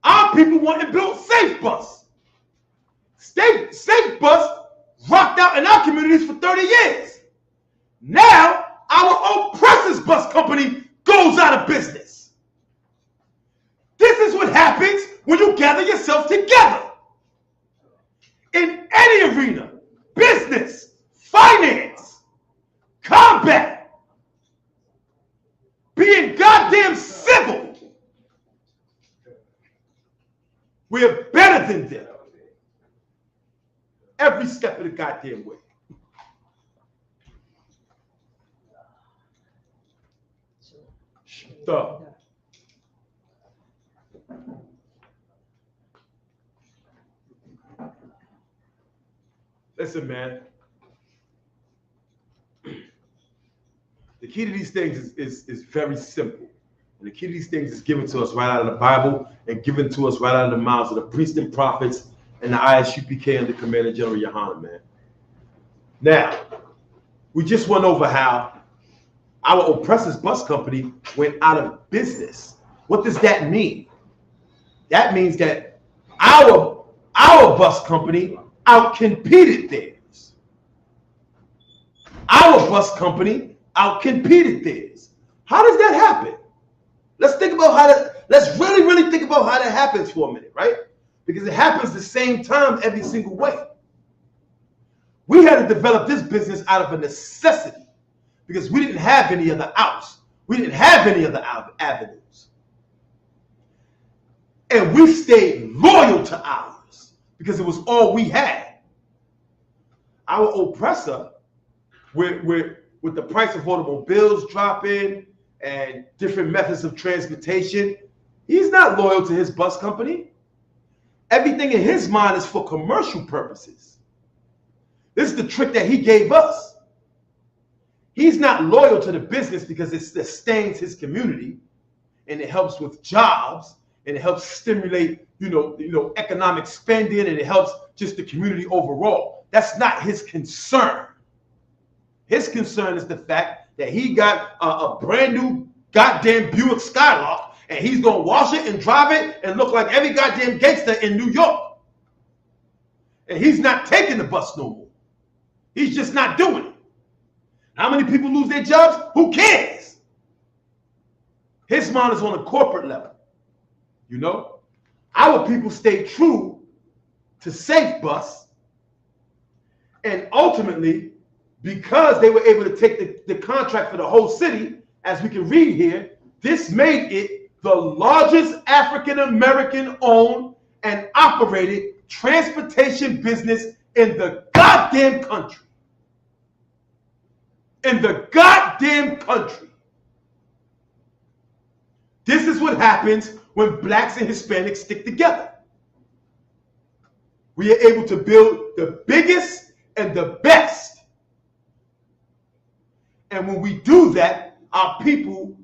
Our people wanted to build Safe Bus. Safe Bus rocked out in our communities for 30 years. Now, our oppressor's bus company goes out of business. This is what happens when you gather yourself together. In any arena, business, finance, combat, being goddamn civil, we're better than them. Every step of the goddamn way. Stop. Listen, man. The key to these things is very simple. And the key to these things is given to us right out of the Bible and given to us right out of the mouths of the priests and prophets and the ISUPK under Commander General Yohanan, man. Now, we just went over how our oppressor's bus company went out of business. What does that mean? That means that our bus company outcompeted theirs. Our bus company outcompeted theirs. How does that happen? Let's think about let's really think about how that happens for a minute, right? Because it happens the same time every single way. We had to develop this business out of a necessity because we didn't have any other outs. We didn't have any other avenues. And we stayed loyal to ours because it was all we had. Our oppressor, with the price of automobiles dropping and different methods of transportation, he's not loyal to his bus company. Everything in his mind is for commercial purposes. This is the trick that he gave us. He's not loyal to the business because it sustains his community and it helps with jobs and it helps stimulate, economic spending, and it helps just the community overall. That's not his concern. His concern is the fact that he got a brand new goddamn Buick Skylark and he's gonna wash it and drive it and look like every goddamn gangster in New York. And he's not taking the bus no more. He's just not doing it. How many people lose their jobs? Who cares? His mind is on a corporate level. Our people stay true to SafeBus, and ultimately, because they were able to take the contract for the whole city, as we can read here, this made it the largest African-American owned and operated transportation business in the goddamn country. In the goddamn country. This is what happens when blacks and Hispanics stick together. We are able to build the biggest and the best. And when we do that, our people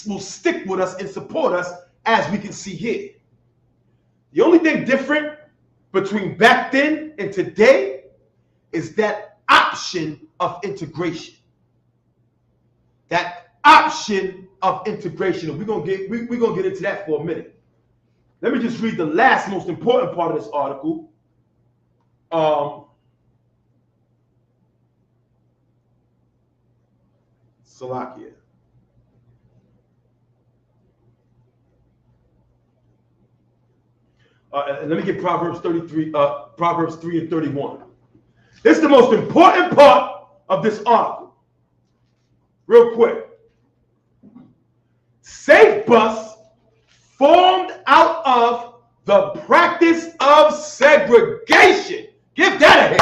will stick with us and support us, as we can see here. The only thing different between back then and today is that option of integration. That option of integration. We're gonna get into that for a minute. Let me just read the last most important part of this article. Salakia. And let me get Proverbs 3 and 31. This is the most important part of this article. Real quick. SafeBus formed out of the practice of segregation. Give that a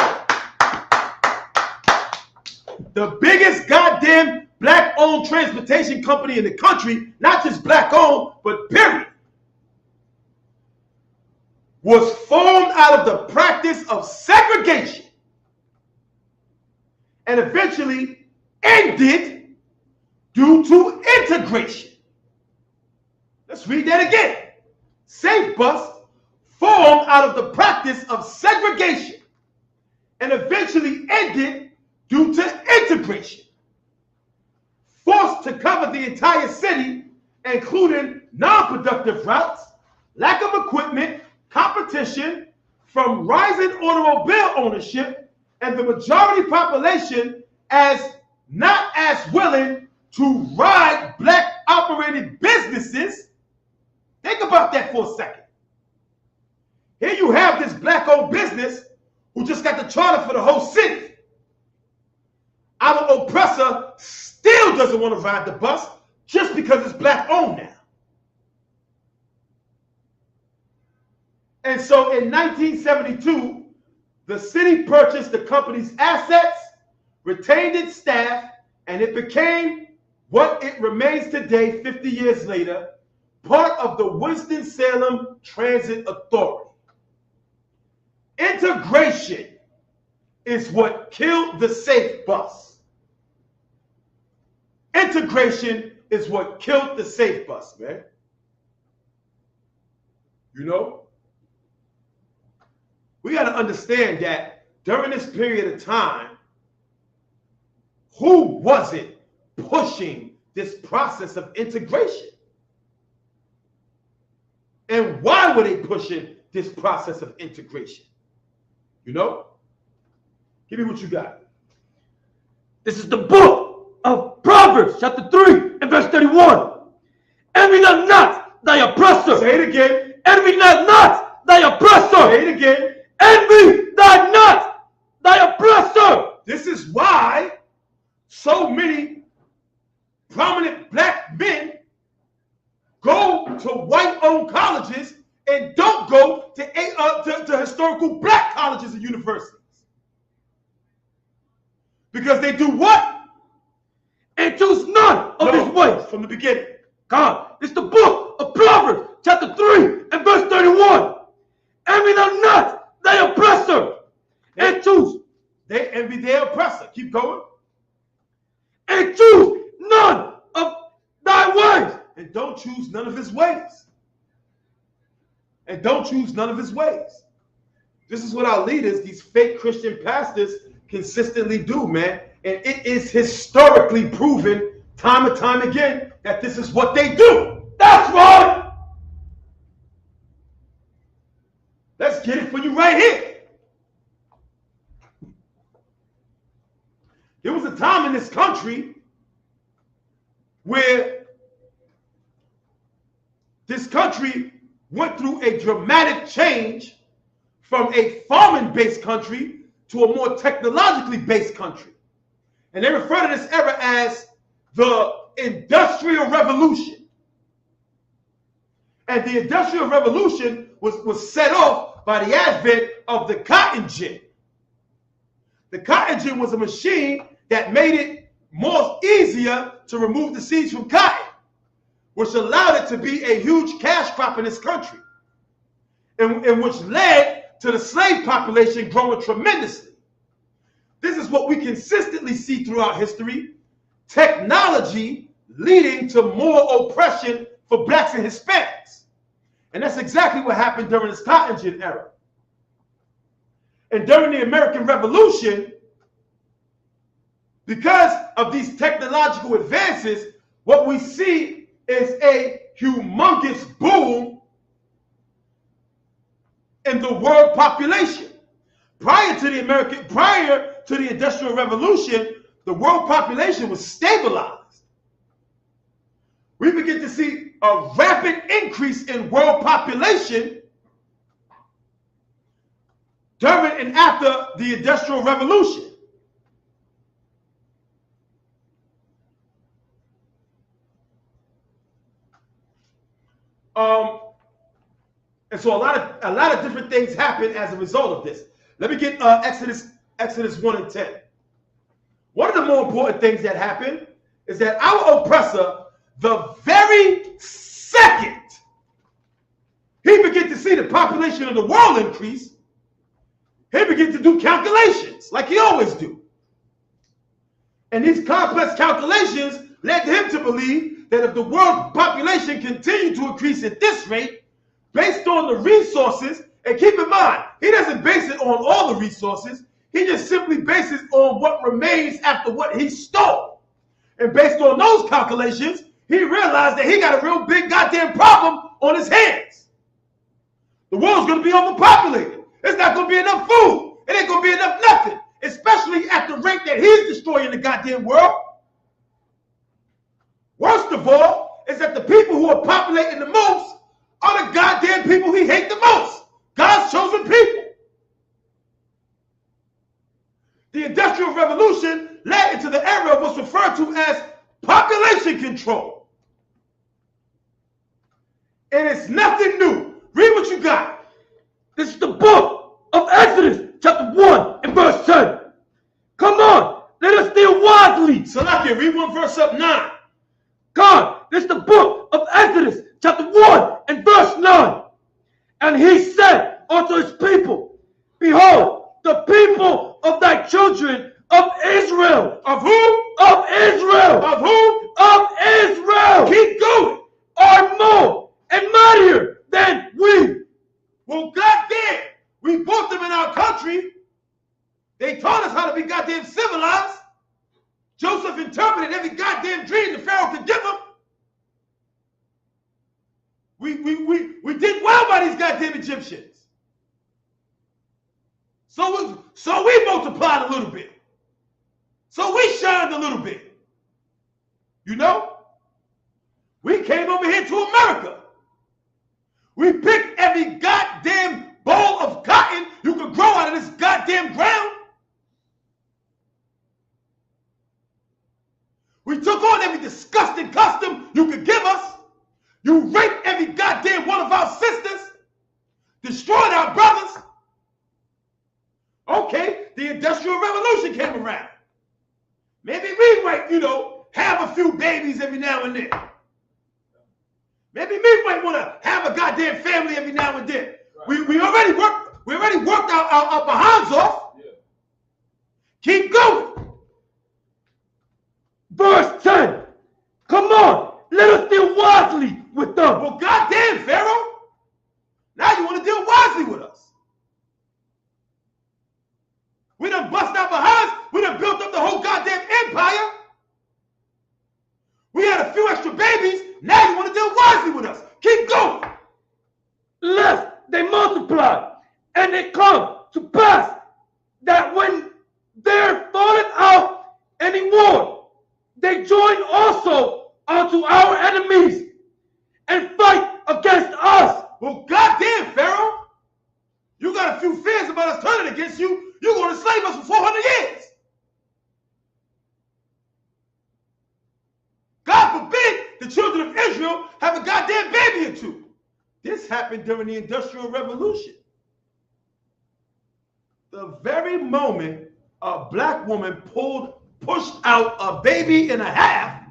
hit. The biggest goddamn black-owned transportation company in the country, not just black-owned, but period, was formed out of the practice of segregation and eventually ended due to integration. Let's read that again. SafeBus formed out of the practice of segregation and eventually ended due to integration. Forced to cover the entire city, including non-productive routes, lack of equipment, competition from rising automobile ownership, and the majority population as not as willing to ride black operated businesses. Think about that for a second. Here you have this black owned business who just got the charter for the whole city. Our oppressor still doesn't want to ride the bus just because it's black owned now. And so in 1972, the city purchased the company's assets, retained its staff, and it became what it remains today, 50 years later, part of the Winston-Salem Transit Authority. Integration is what killed the SafeBus. Integration is what killed the SafeBus, man. We got to understand that during this period of time, who was it pushing this process of integration? And why were they pushing this process of integration? Give me what you got. This is the book of Proverbs, chapter 3 and verse 31. Envy not thy oppressor. Say it again. Envy not thy oppressor. Say it again. Envy not thy oppressor. prominent black men go to white-owned colleges and don't go to historical black colleges and universities? Because they do what? And choose none of his ways. From the beginning. God, it's the book of Proverbs, chapter 3 and verse 31. Envy them not thy oppressor, and choose. They envy their oppressor. Keep going. And choose none of thy ways. And don't choose none of his ways. And don't choose none of his ways. This is what our leaders, these fake Christian pastors, consistently do, man. And it is historically proven time and time again that this is what they do. That's right. Let's get it for you right here. There was a time in this country where this country went through a dramatic change from a farming-based country to a more technologically based country. And they refer to this era as the Industrial Revolution. And the Industrial Revolution was set off by the advent of the cotton gin. The cotton gin was a machine that made it more easier to remove the seeds from cotton, which allowed it to be a huge cash crop in this country, and which led to the slave population growing tremendously. This is what we consistently see throughout history: technology leading to more oppression for blacks and Hispanics. And that's exactly what happened during this cotton gin era. And during the American Revolution, because of these technological advances, what we see is a humongous boom in the world population. Prior to the Industrial Revolution, the world population was stabilized. We begin to see a rapid increase in world population during and after the Industrial Revolution. And so a lot of different things happen as a result of this. Let me get Exodus 1 and 10. One of the more important things that happened is that our oppressor, the very second he began to see the population of the world increase, he began to do calculations like he always do. And these complex calculations led him to believe that if the world population continued to increase at this rate, based on the resources, and keep in mind, he doesn't base it on all the resources, he just simply bases on what remains after what he stole. And based on those calculations, he realized that he got a real big goddamn problem on his hands. The world's going to be overpopulated. There's not going to be enough food. It ain't going to be enough nothing, especially at the rate that he's destroying the goddamn world. Worst of all is that the people who are populating the most are the goddamn people he hates the most. God's chosen people. The Industrial Revolution led into the era of what's referred to as population control. And it's nothing new. Read what you got. This is the book of Exodus, chapter 1 and verse 10. Come on, let us deal wisely. Salakia, read one verse up 9. God, this is the book of Exodus, chapter 1 and verse 9. And he said unto his people, behold, the people of thy children of Israel. Of who? Of Israel. Of who? Of Israel. Keep going. Are more and mightier than we. Well, goddamn, we bought them in our country. They taught us how to be goddamn civilized. Joseph interpreted every goddamn dream the Pharaoh could give him. We did well by these goddamn Egyptians. So we multiplied a little bit. So we shined a little bit. You know? We came over here to America. We picked every goddamn bowl of cotton you could grow out of this goddamn ground. We took on every disgusting Western custom you could give us. You raped every goddamn one of our sisters, destroyed our brothers. Okay, the Industrial Revolution came around. Maybe we might, have a few babies every now and then. Maybe we might want to have a goddamn family every now and then. Right. We already worked our behinds off. Yeah. Keep going. Verse 10. Come on, let us deal wisely with them. Well, goddamn, Pharaoh. Now you want to deal wisely with us. We done bust our behinds. We done built up the whole goddamn empire. We had a few extra babies. Now you want to deal wisely with us. Keep going. Lest they multiply, and it come to pass that when they're fallen out any war, they join also unto our enemies and fight against us. Well, goddamn, Pharaoh. You got a few fears about us turning against you. You're going to enslave us for 400 years. God forbid the children of Israel have a goddamn baby or two. This happened during the Industrial Revolution. The very moment a black woman pushed out a baby and a half,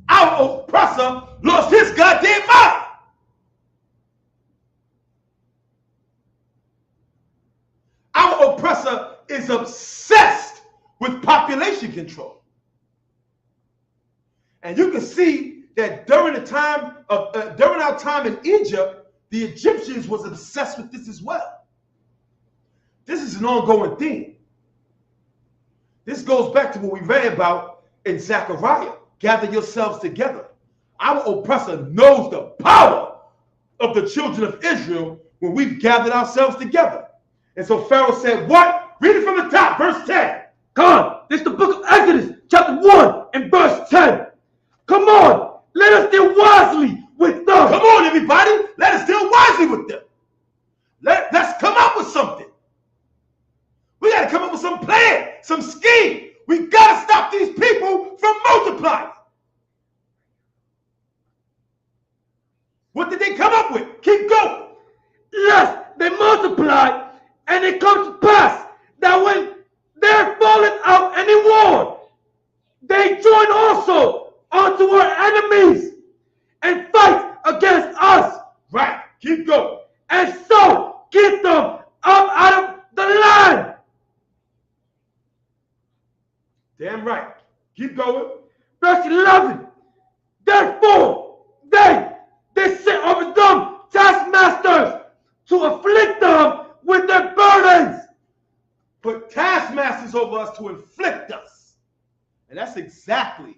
our oppressor lost his goddamn mind. Our oppressor is obsessed with population control. And you can see that during our time in Egypt, the Egyptians was obsessed with this as well. This is an ongoing theme. This goes back to what we read about in Zechariah. Gather yourselves together. Our oppressor knows the power of the children of Israel when we've gathered ourselves together. And so Pharaoh said, what? Read it from the top, verse 10. Come, this is the book of Exodus, chapter 1 and verse 10. Come on, let us deal wisely with them. Come on, everybody. Let us deal wisely with them. Let's come up with something. We got to come up with some plan, some scheme. We got to stop these people from multiplying. What did they come up with? Keep going. Lest they multiply, and it comes to pass that when they're fallen out any war, they join also unto our enemies and fight against us. Right. Keep going. And so get them up out of the land. Damn right. Keep going. Verse 11. Therefore, they set over them taskmasters to afflict them with their burdens. Put taskmasters over us to inflict us. And that's exactly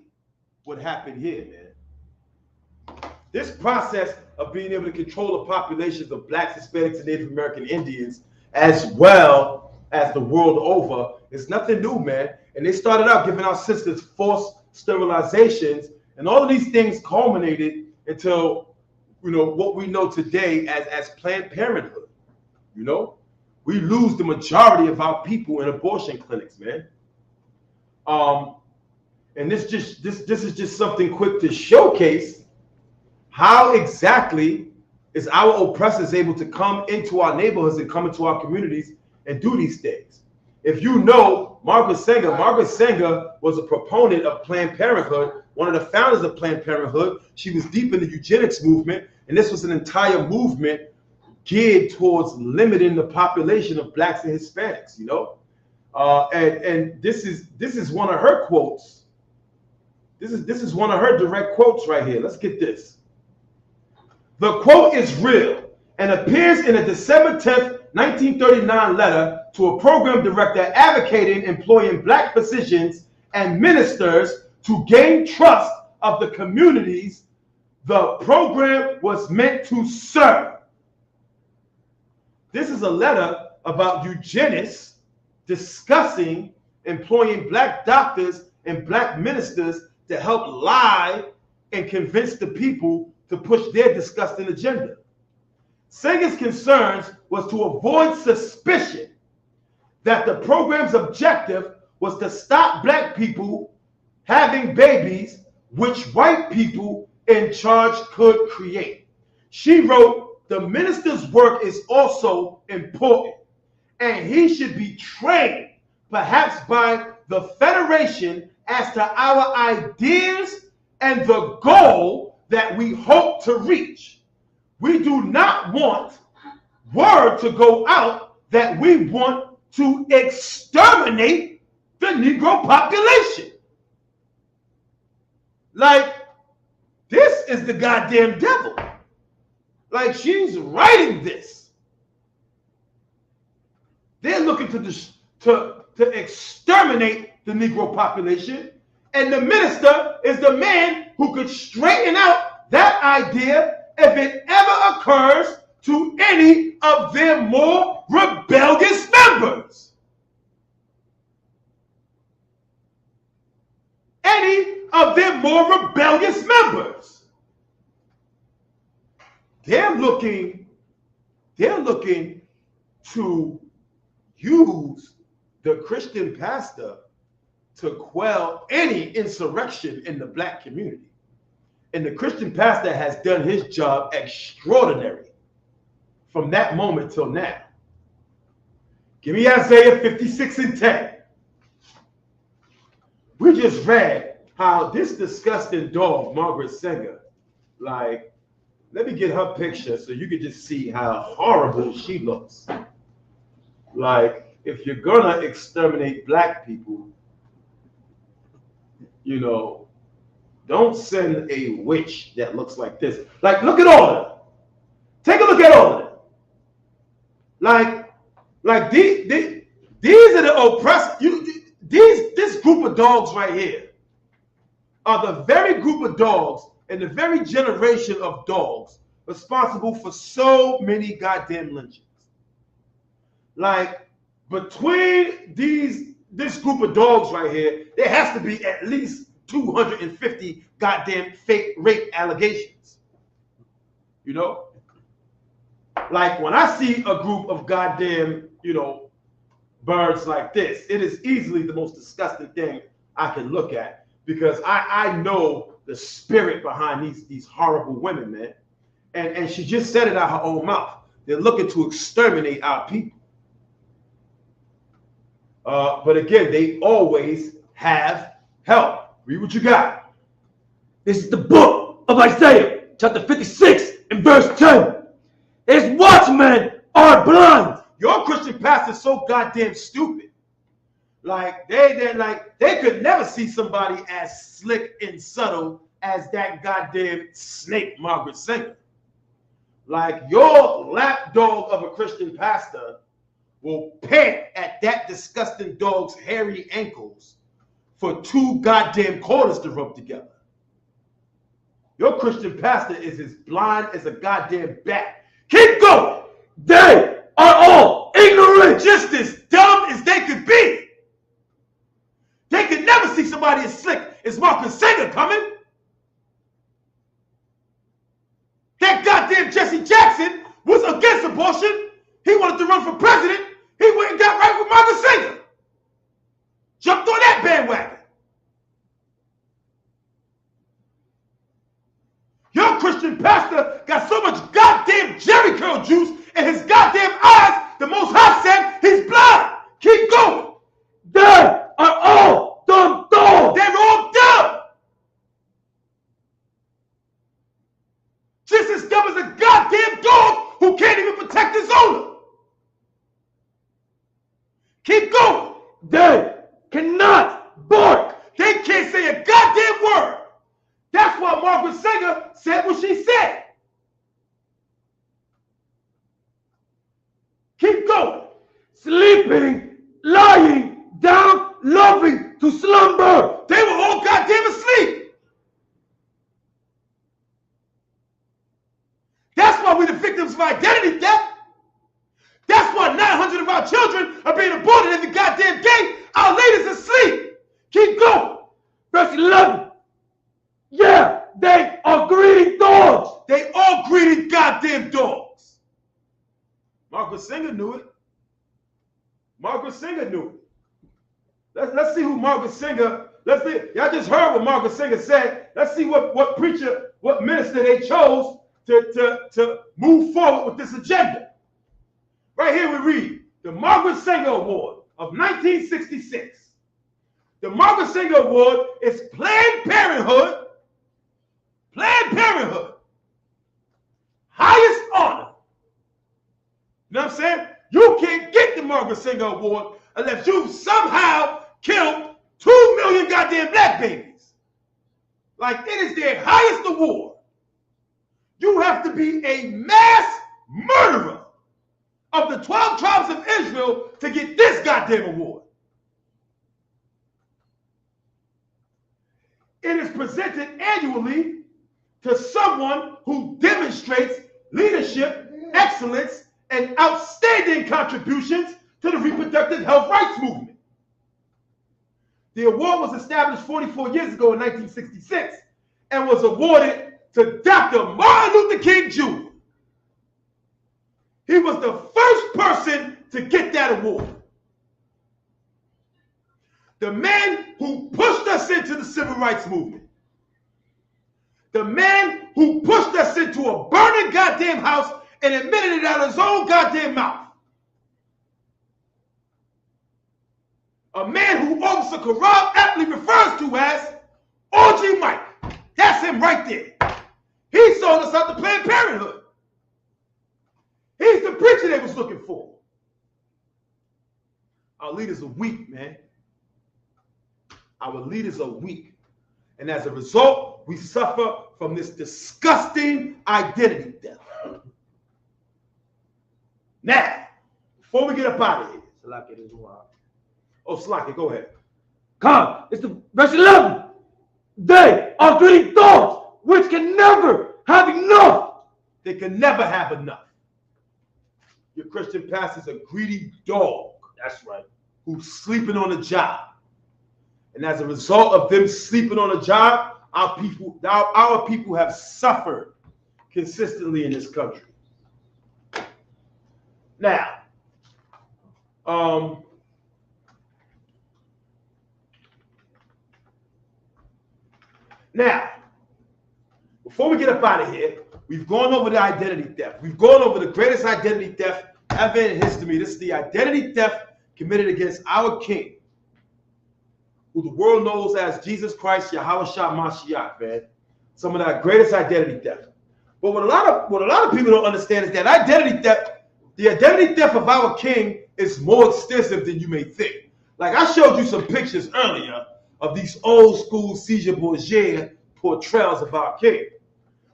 what happened here, man. This process of being able to control the populations of blacks, Hispanics, and Native American Indians, as well as the world over, is nothing new, man. And they started out giving our sisters forced sterilizations, and all of these things culminated until, what we know today as Planned Parenthood. We lose the majority of our people in abortion clinics, man. And this is just something quick to showcase how exactly is our oppressors able to come into our neighborhoods and come into our communities and do these things. If you know Margaret Sanger was a proponent of Planned Parenthood, one of the founders of Planned Parenthood. She was deep in the eugenics movement, and this was an entire movement geared towards limiting the population of blacks and Hispanics, and this is one of her quotes. This is one of her direct quotes right here. Let's get this. The quote is real and appears in a December 10th, 1939 letter to a program director advocating employing black physicians and ministers to gain trust of the communities the program was meant to serve. This is a letter about eugenics discussing employing black doctors and black ministers to help lie and convince the people to push their disgusting agenda. Sanger's concerns was to avoid suspicion that the program's objective was to stop black people having babies which white people in charge could create. She wrote, the minister's work is also important, and he should be trained, perhaps by the Federation, as to our ideas and the goal that we hope to reach. We do not want word to go out that we want to exterminate the Negro population. Like, this is the goddamn devil. Like, she's writing this. They're looking to exterminate the Negro population, and the minister is the man who could straighten out that idea if it ever occurs to any of their more rebellious members. Any of their more rebellious members. They're looking to use the Christian pastor to quell any insurrection in the black community. And the Christian pastor has done his job extraordinary from that moment till now. Give me Isaiah 56 and 10. We just read how this disgusting dog, Margaret Sanger, like, let me get her picture so you can just see how horrible she looks. Like, if you're gonna exterminate black people, you know, don't send a witch that looks like this. Like, look at all of them. Take a look at all of them. Like these are the oppressed. This group of dogs right here are the very group of dogs and the very generation of dogs responsible for so many goddamn lynchings. Like, between this group of dogs right here, there has to be at least 250 goddamn fake rape allegations. You know? Like, when I see a group of goddamn, you know, birds like this, it is easily the most disgusting thing I can look at, because I know the spirit behind these horrible women, man. And she just said it out her own mouth. They're looking to exterminate our people. But again, they always have help. Read what you got. This is the book of Isaiah, chapter 56 and verse 10. His watchmen are blind. Your Christian pastor's so goddamn stupid. Like, they could never see somebody as slick and subtle as that goddamn snake Margaret Sanger. Like, your lapdog of a Christian pastor will pant at that disgusting dog's hairy ankles for 2 goddamn quarters to rub together. Your Christian pastor is as blind as a goddamn bat. Keep going. They are all ignorant. Just as dumb as they could be. They could never see somebody as slick as Margaret Sanger coming. That goddamn Jesse Jackson was against abortion. He wanted to run for president. He went and got right with Margaret Sanger. Jumped on that bandwagon. Your Christian pastor got so much goddamn Jerry curl juice in his goddamn eyes, the Most High said he's blind. Keep going. They are all dumb dogs. They're all dumb. Just as dumb as a goddamn dog who can't even protect his owner. Keep going. They cannot bark. They can't say a goddamn word. That's why Margaret Sanger said what she said. Keep going. Sleeping, lying down, loving to slumber. They were all goddamn asleep. That's why we're the victims of identity theft. That's why 900 of our children are being aborted every goddamn day. Our ladies are asleep. Keep going. Verse 11. Yeah, they are greedy dogs. They all greedy goddamn dogs. Margaret Sanger knew it. Margaret Sanger knew it. Let's see who Margaret Sanger Let's see. Y'all just heard what Margaret Sanger said. Let's see what preacher, what minister they chose to move forward with this agenda. Right here we read the Margaret Sanger Award of 1966. The Margaret Sanger Award is Planned Parenthood. Planned Parenthood. Highest honor. You know what I'm saying? You can't get the Margaret Sanger Award unless you've somehow killed 2 million goddamn black babies. Like, it is their highest award. You have to be a mass murderer of the 12 tribes of Israel to get this goddamn award. It is presented annually to someone who demonstrates leadership, excellence, and outstanding contributions to the reproductive health rights movement. The award was established 44 years ago in 1966 and was awarded to Dr. Martin Luther King Jr. He was the first person to get that award. The man who pushed us into the civil rights movement. The man who pushed us into a burning goddamn house and admitted it out of his own goddamn mouth. A man who Officer Corral aptly refers to as OG Mike. That's him right there. He sold us out to Planned Parenthood. He's the preacher they was looking for. Our leaders are weak, man. Our leaders are weak. And as a result, we suffer from this disgusting identity theft. Now, before we get up out of here, oh, Slaki, go ahead. Come, it's the verse 11. They are greedy dogs which can never have enough. They can never have enough. Your Christian pastor's a greedy dog. That's right. Who's sleeping on a job. And as a result of them sleeping on a job, our people have suffered consistently in this country. Now, before we get up out of here, we've gone over the identity theft. We've gone over the greatest identity theft ever in history. This is the identity theft committed against our King, who the world knows as Jesus Christ, Yahweh Shah Mashiach, man. Some of the greatest identity theft. But what a lot of people don't understand is that identity theft, the identity theft of our King is more extensive than you may think. Like I showed you some pictures earlier of these old school Caesar Borgia portrayals of our King.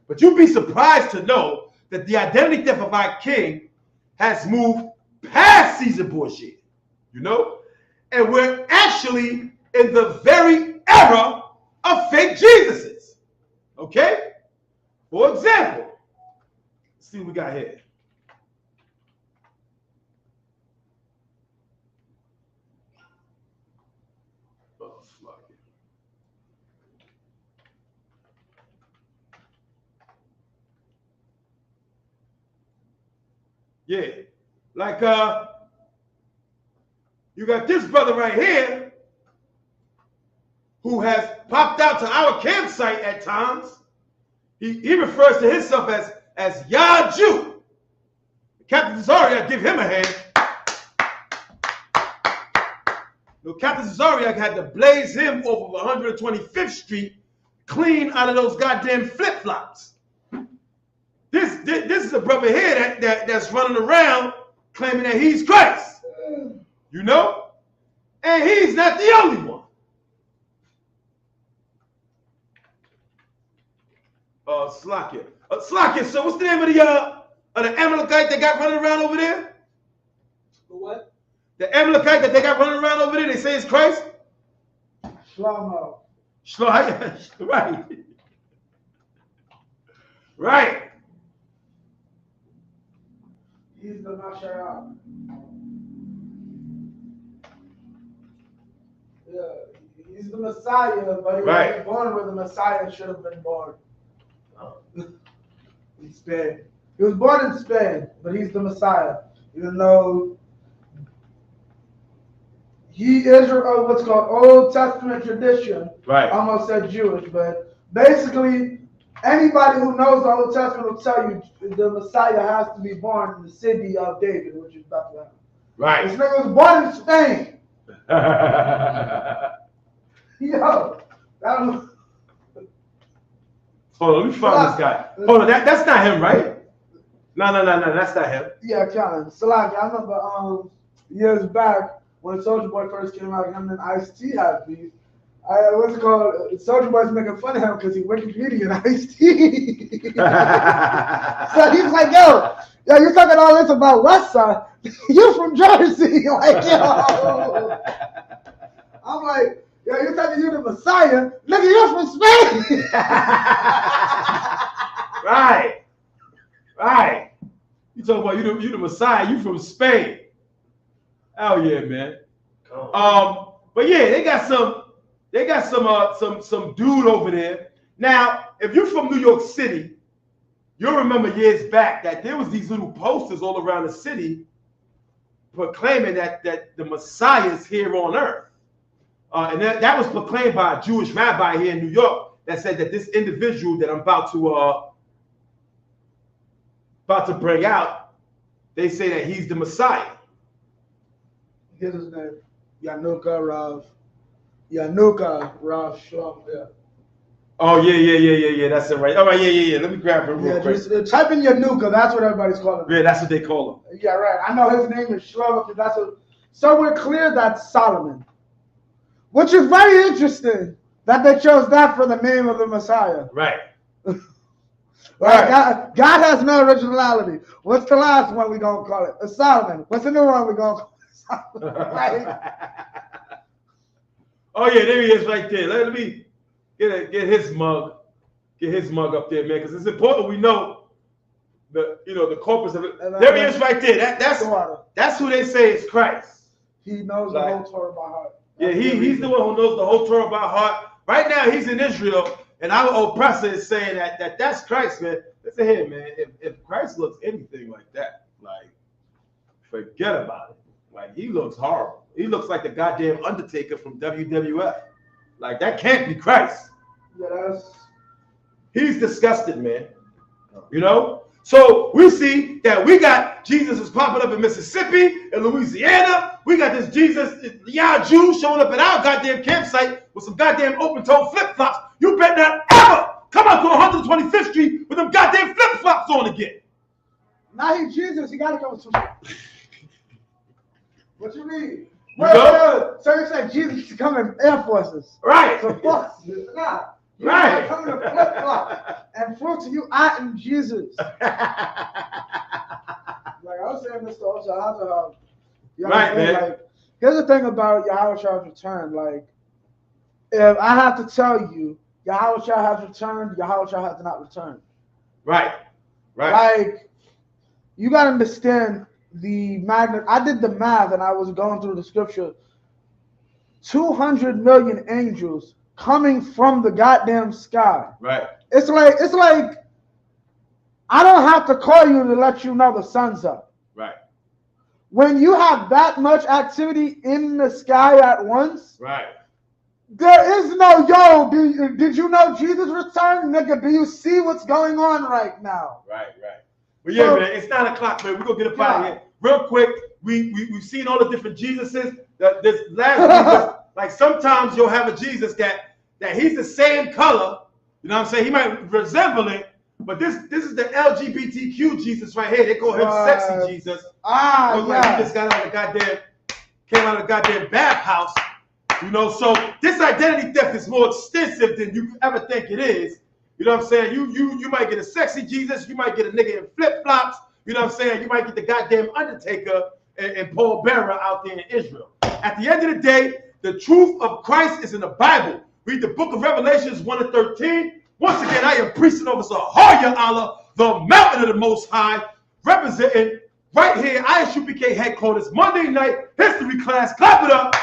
But you'd be surprised to know that the identity theft of our King has moved past Caesar Borgia, you know? And we're actually in the very era of fake Jesuses, okay? For example, let's see what we got here. Yeah, like you got this brother right here who has popped out to our campsite at times. He refers to himself as Yah Jew. Captain Zariak, give him a hand. No, Captain Zariak had to blaze him over 125th Street clean out of those goddamn flip-flops. This is a brother here that's running around claiming that he's Christ, you know? And he's not the only one. Slakia. Slakia, so what's the name of the Amalekite that got running around over there? The what? The Amalekite that they got running around over there, they say it's Christ? Shlomo. Right. Right. He's the Mashiach. Yeah, he's the Messiah, but he wasn't born where the Messiah should have been born. In Spain. He was born in Spain, but he's the Messiah. Even though He is what's called Old Testament tradition. Right. I almost said Jewish, but basically, anybody who knows the Old Testament will tell you the Messiah has to be born in the city of David, which is Bethlehem. Right. This nigga was born in Spain. Yo, that was. Hold on, let me find this guy. Hold on, that's not him, right? No, that's not him. Yeah, kind of. Salaki, I remember years back when Soulja Boy first came out, him and Ice-T had beef. What's it called? Soulja Boy's making fun of him because he Wikipedia and Ice-T. So he's like, yo, you're talking all this about West Side. You're from Jersey. Like, yo. I'm like, yo, you're talking you the Messiah. Nigga, you're from Spain. Right. You talking about you the Messiah, you from Spain. Oh yeah, man. But yeah, they got some dude over there. Now, if you're from New York City, you'll remember years back that there was these little posters all around the city proclaiming that the Messiah is here on earth. And that was proclaimed by a Jewish rabbi here in New York that said that this individual that I'm about to bring out, they say that he's the Messiah. Here's his name. Yanuka Rav Shalom. Yeah. Oh yeah. That's it, right. All right, yeah. Let me grab him real quick. Just type in Yanuka. That's what everybody's calling him. Yeah, that's what they call him. Yeah, right. I know his name is Shlomo. So we're clear that's Solomon, which is very interesting that they chose that for the name of the Messiah. Right. Right. God has no originality. What's the last one we gonna call it? Solomon. What's the new one we gonna call it? Right. Oh yeah, there he is right there. Let me get his mug. Get his mug up there, man, because it's important we know the corpus of it. There he is right there. That's who they say is Christ. He knows the whole Torah by heart. Yeah, he's the one who knows the whole Torah by heart. Right now he's in Israel, and our oppressor is saying that's Christ, man. Listen here, man. If Christ looks anything like that, like, forget about it. Like, he looks horrible. He looks like the goddamn Undertaker from WWF. Like, that can't be Christ. Yeah, he's disgusting, man. So we see that we got Jesus is popping up in Mississippi and Louisiana. We got this Jesus, Jew, showing up at our goddamn campsite with some goddamn open-toe flip-flops. You better not ever come out to 125th Street with them goddamn flip-flops on again. Now he's Jesus. He got to go to. What you mean? So you said Jesus to come in Air Forces. Right. So forces. Nah. Right. Coming to flip-flop and prove to you I am Jesus. Like I was saying this to Osha, right, man. Like, here's the thing about Yahweh's return. Like, if I have to tell you, Yahweh has returned, Yahweh has not returned. Right. Like, you got to understand the magnet. I did the math and I was going through the scripture. 200 million angels coming from the goddamn sky. Right. It's like I don't have to call you to let you know the sun's up. Right. When you have that much activity in the sky at once, right. There is no, did you know Jesus returned? Nigga, do you see what's going on right now? Right. Well, yeah, man, it's 9 o'clock, man. We're going to get up out of here. Real quick, we've seen all the different Jesuses. This last Jesus, like sometimes you'll have a Jesus that he's the same color. You know what I'm saying? He might resemble it, but this is the LGBTQ Jesus right here. They call him sexy Jesus. Like he just got out of the goddamn bathhouse. So this identity theft is more extensive than you ever think it is. You know what I'm saying? You might get a sexy Jesus. You might get a nigga in flip-flops. You know what I'm saying? You might get the goddamn Undertaker and Paul Bearer out there in Israel. At the end of the day, the truth of Christ is in the Bible. Read the book of Revelations 1-13. Once again, I am Priest and Officer Hoya Allah, the mountain of the Most High, representing right here, ISUPK headquarters, Monday night history class. Clap it up.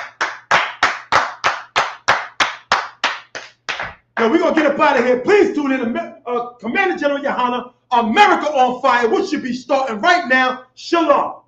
Now we're going to get up out of here. Please tune in to Commander General Yohana, America on Fire, which should be starting right now. Shalom.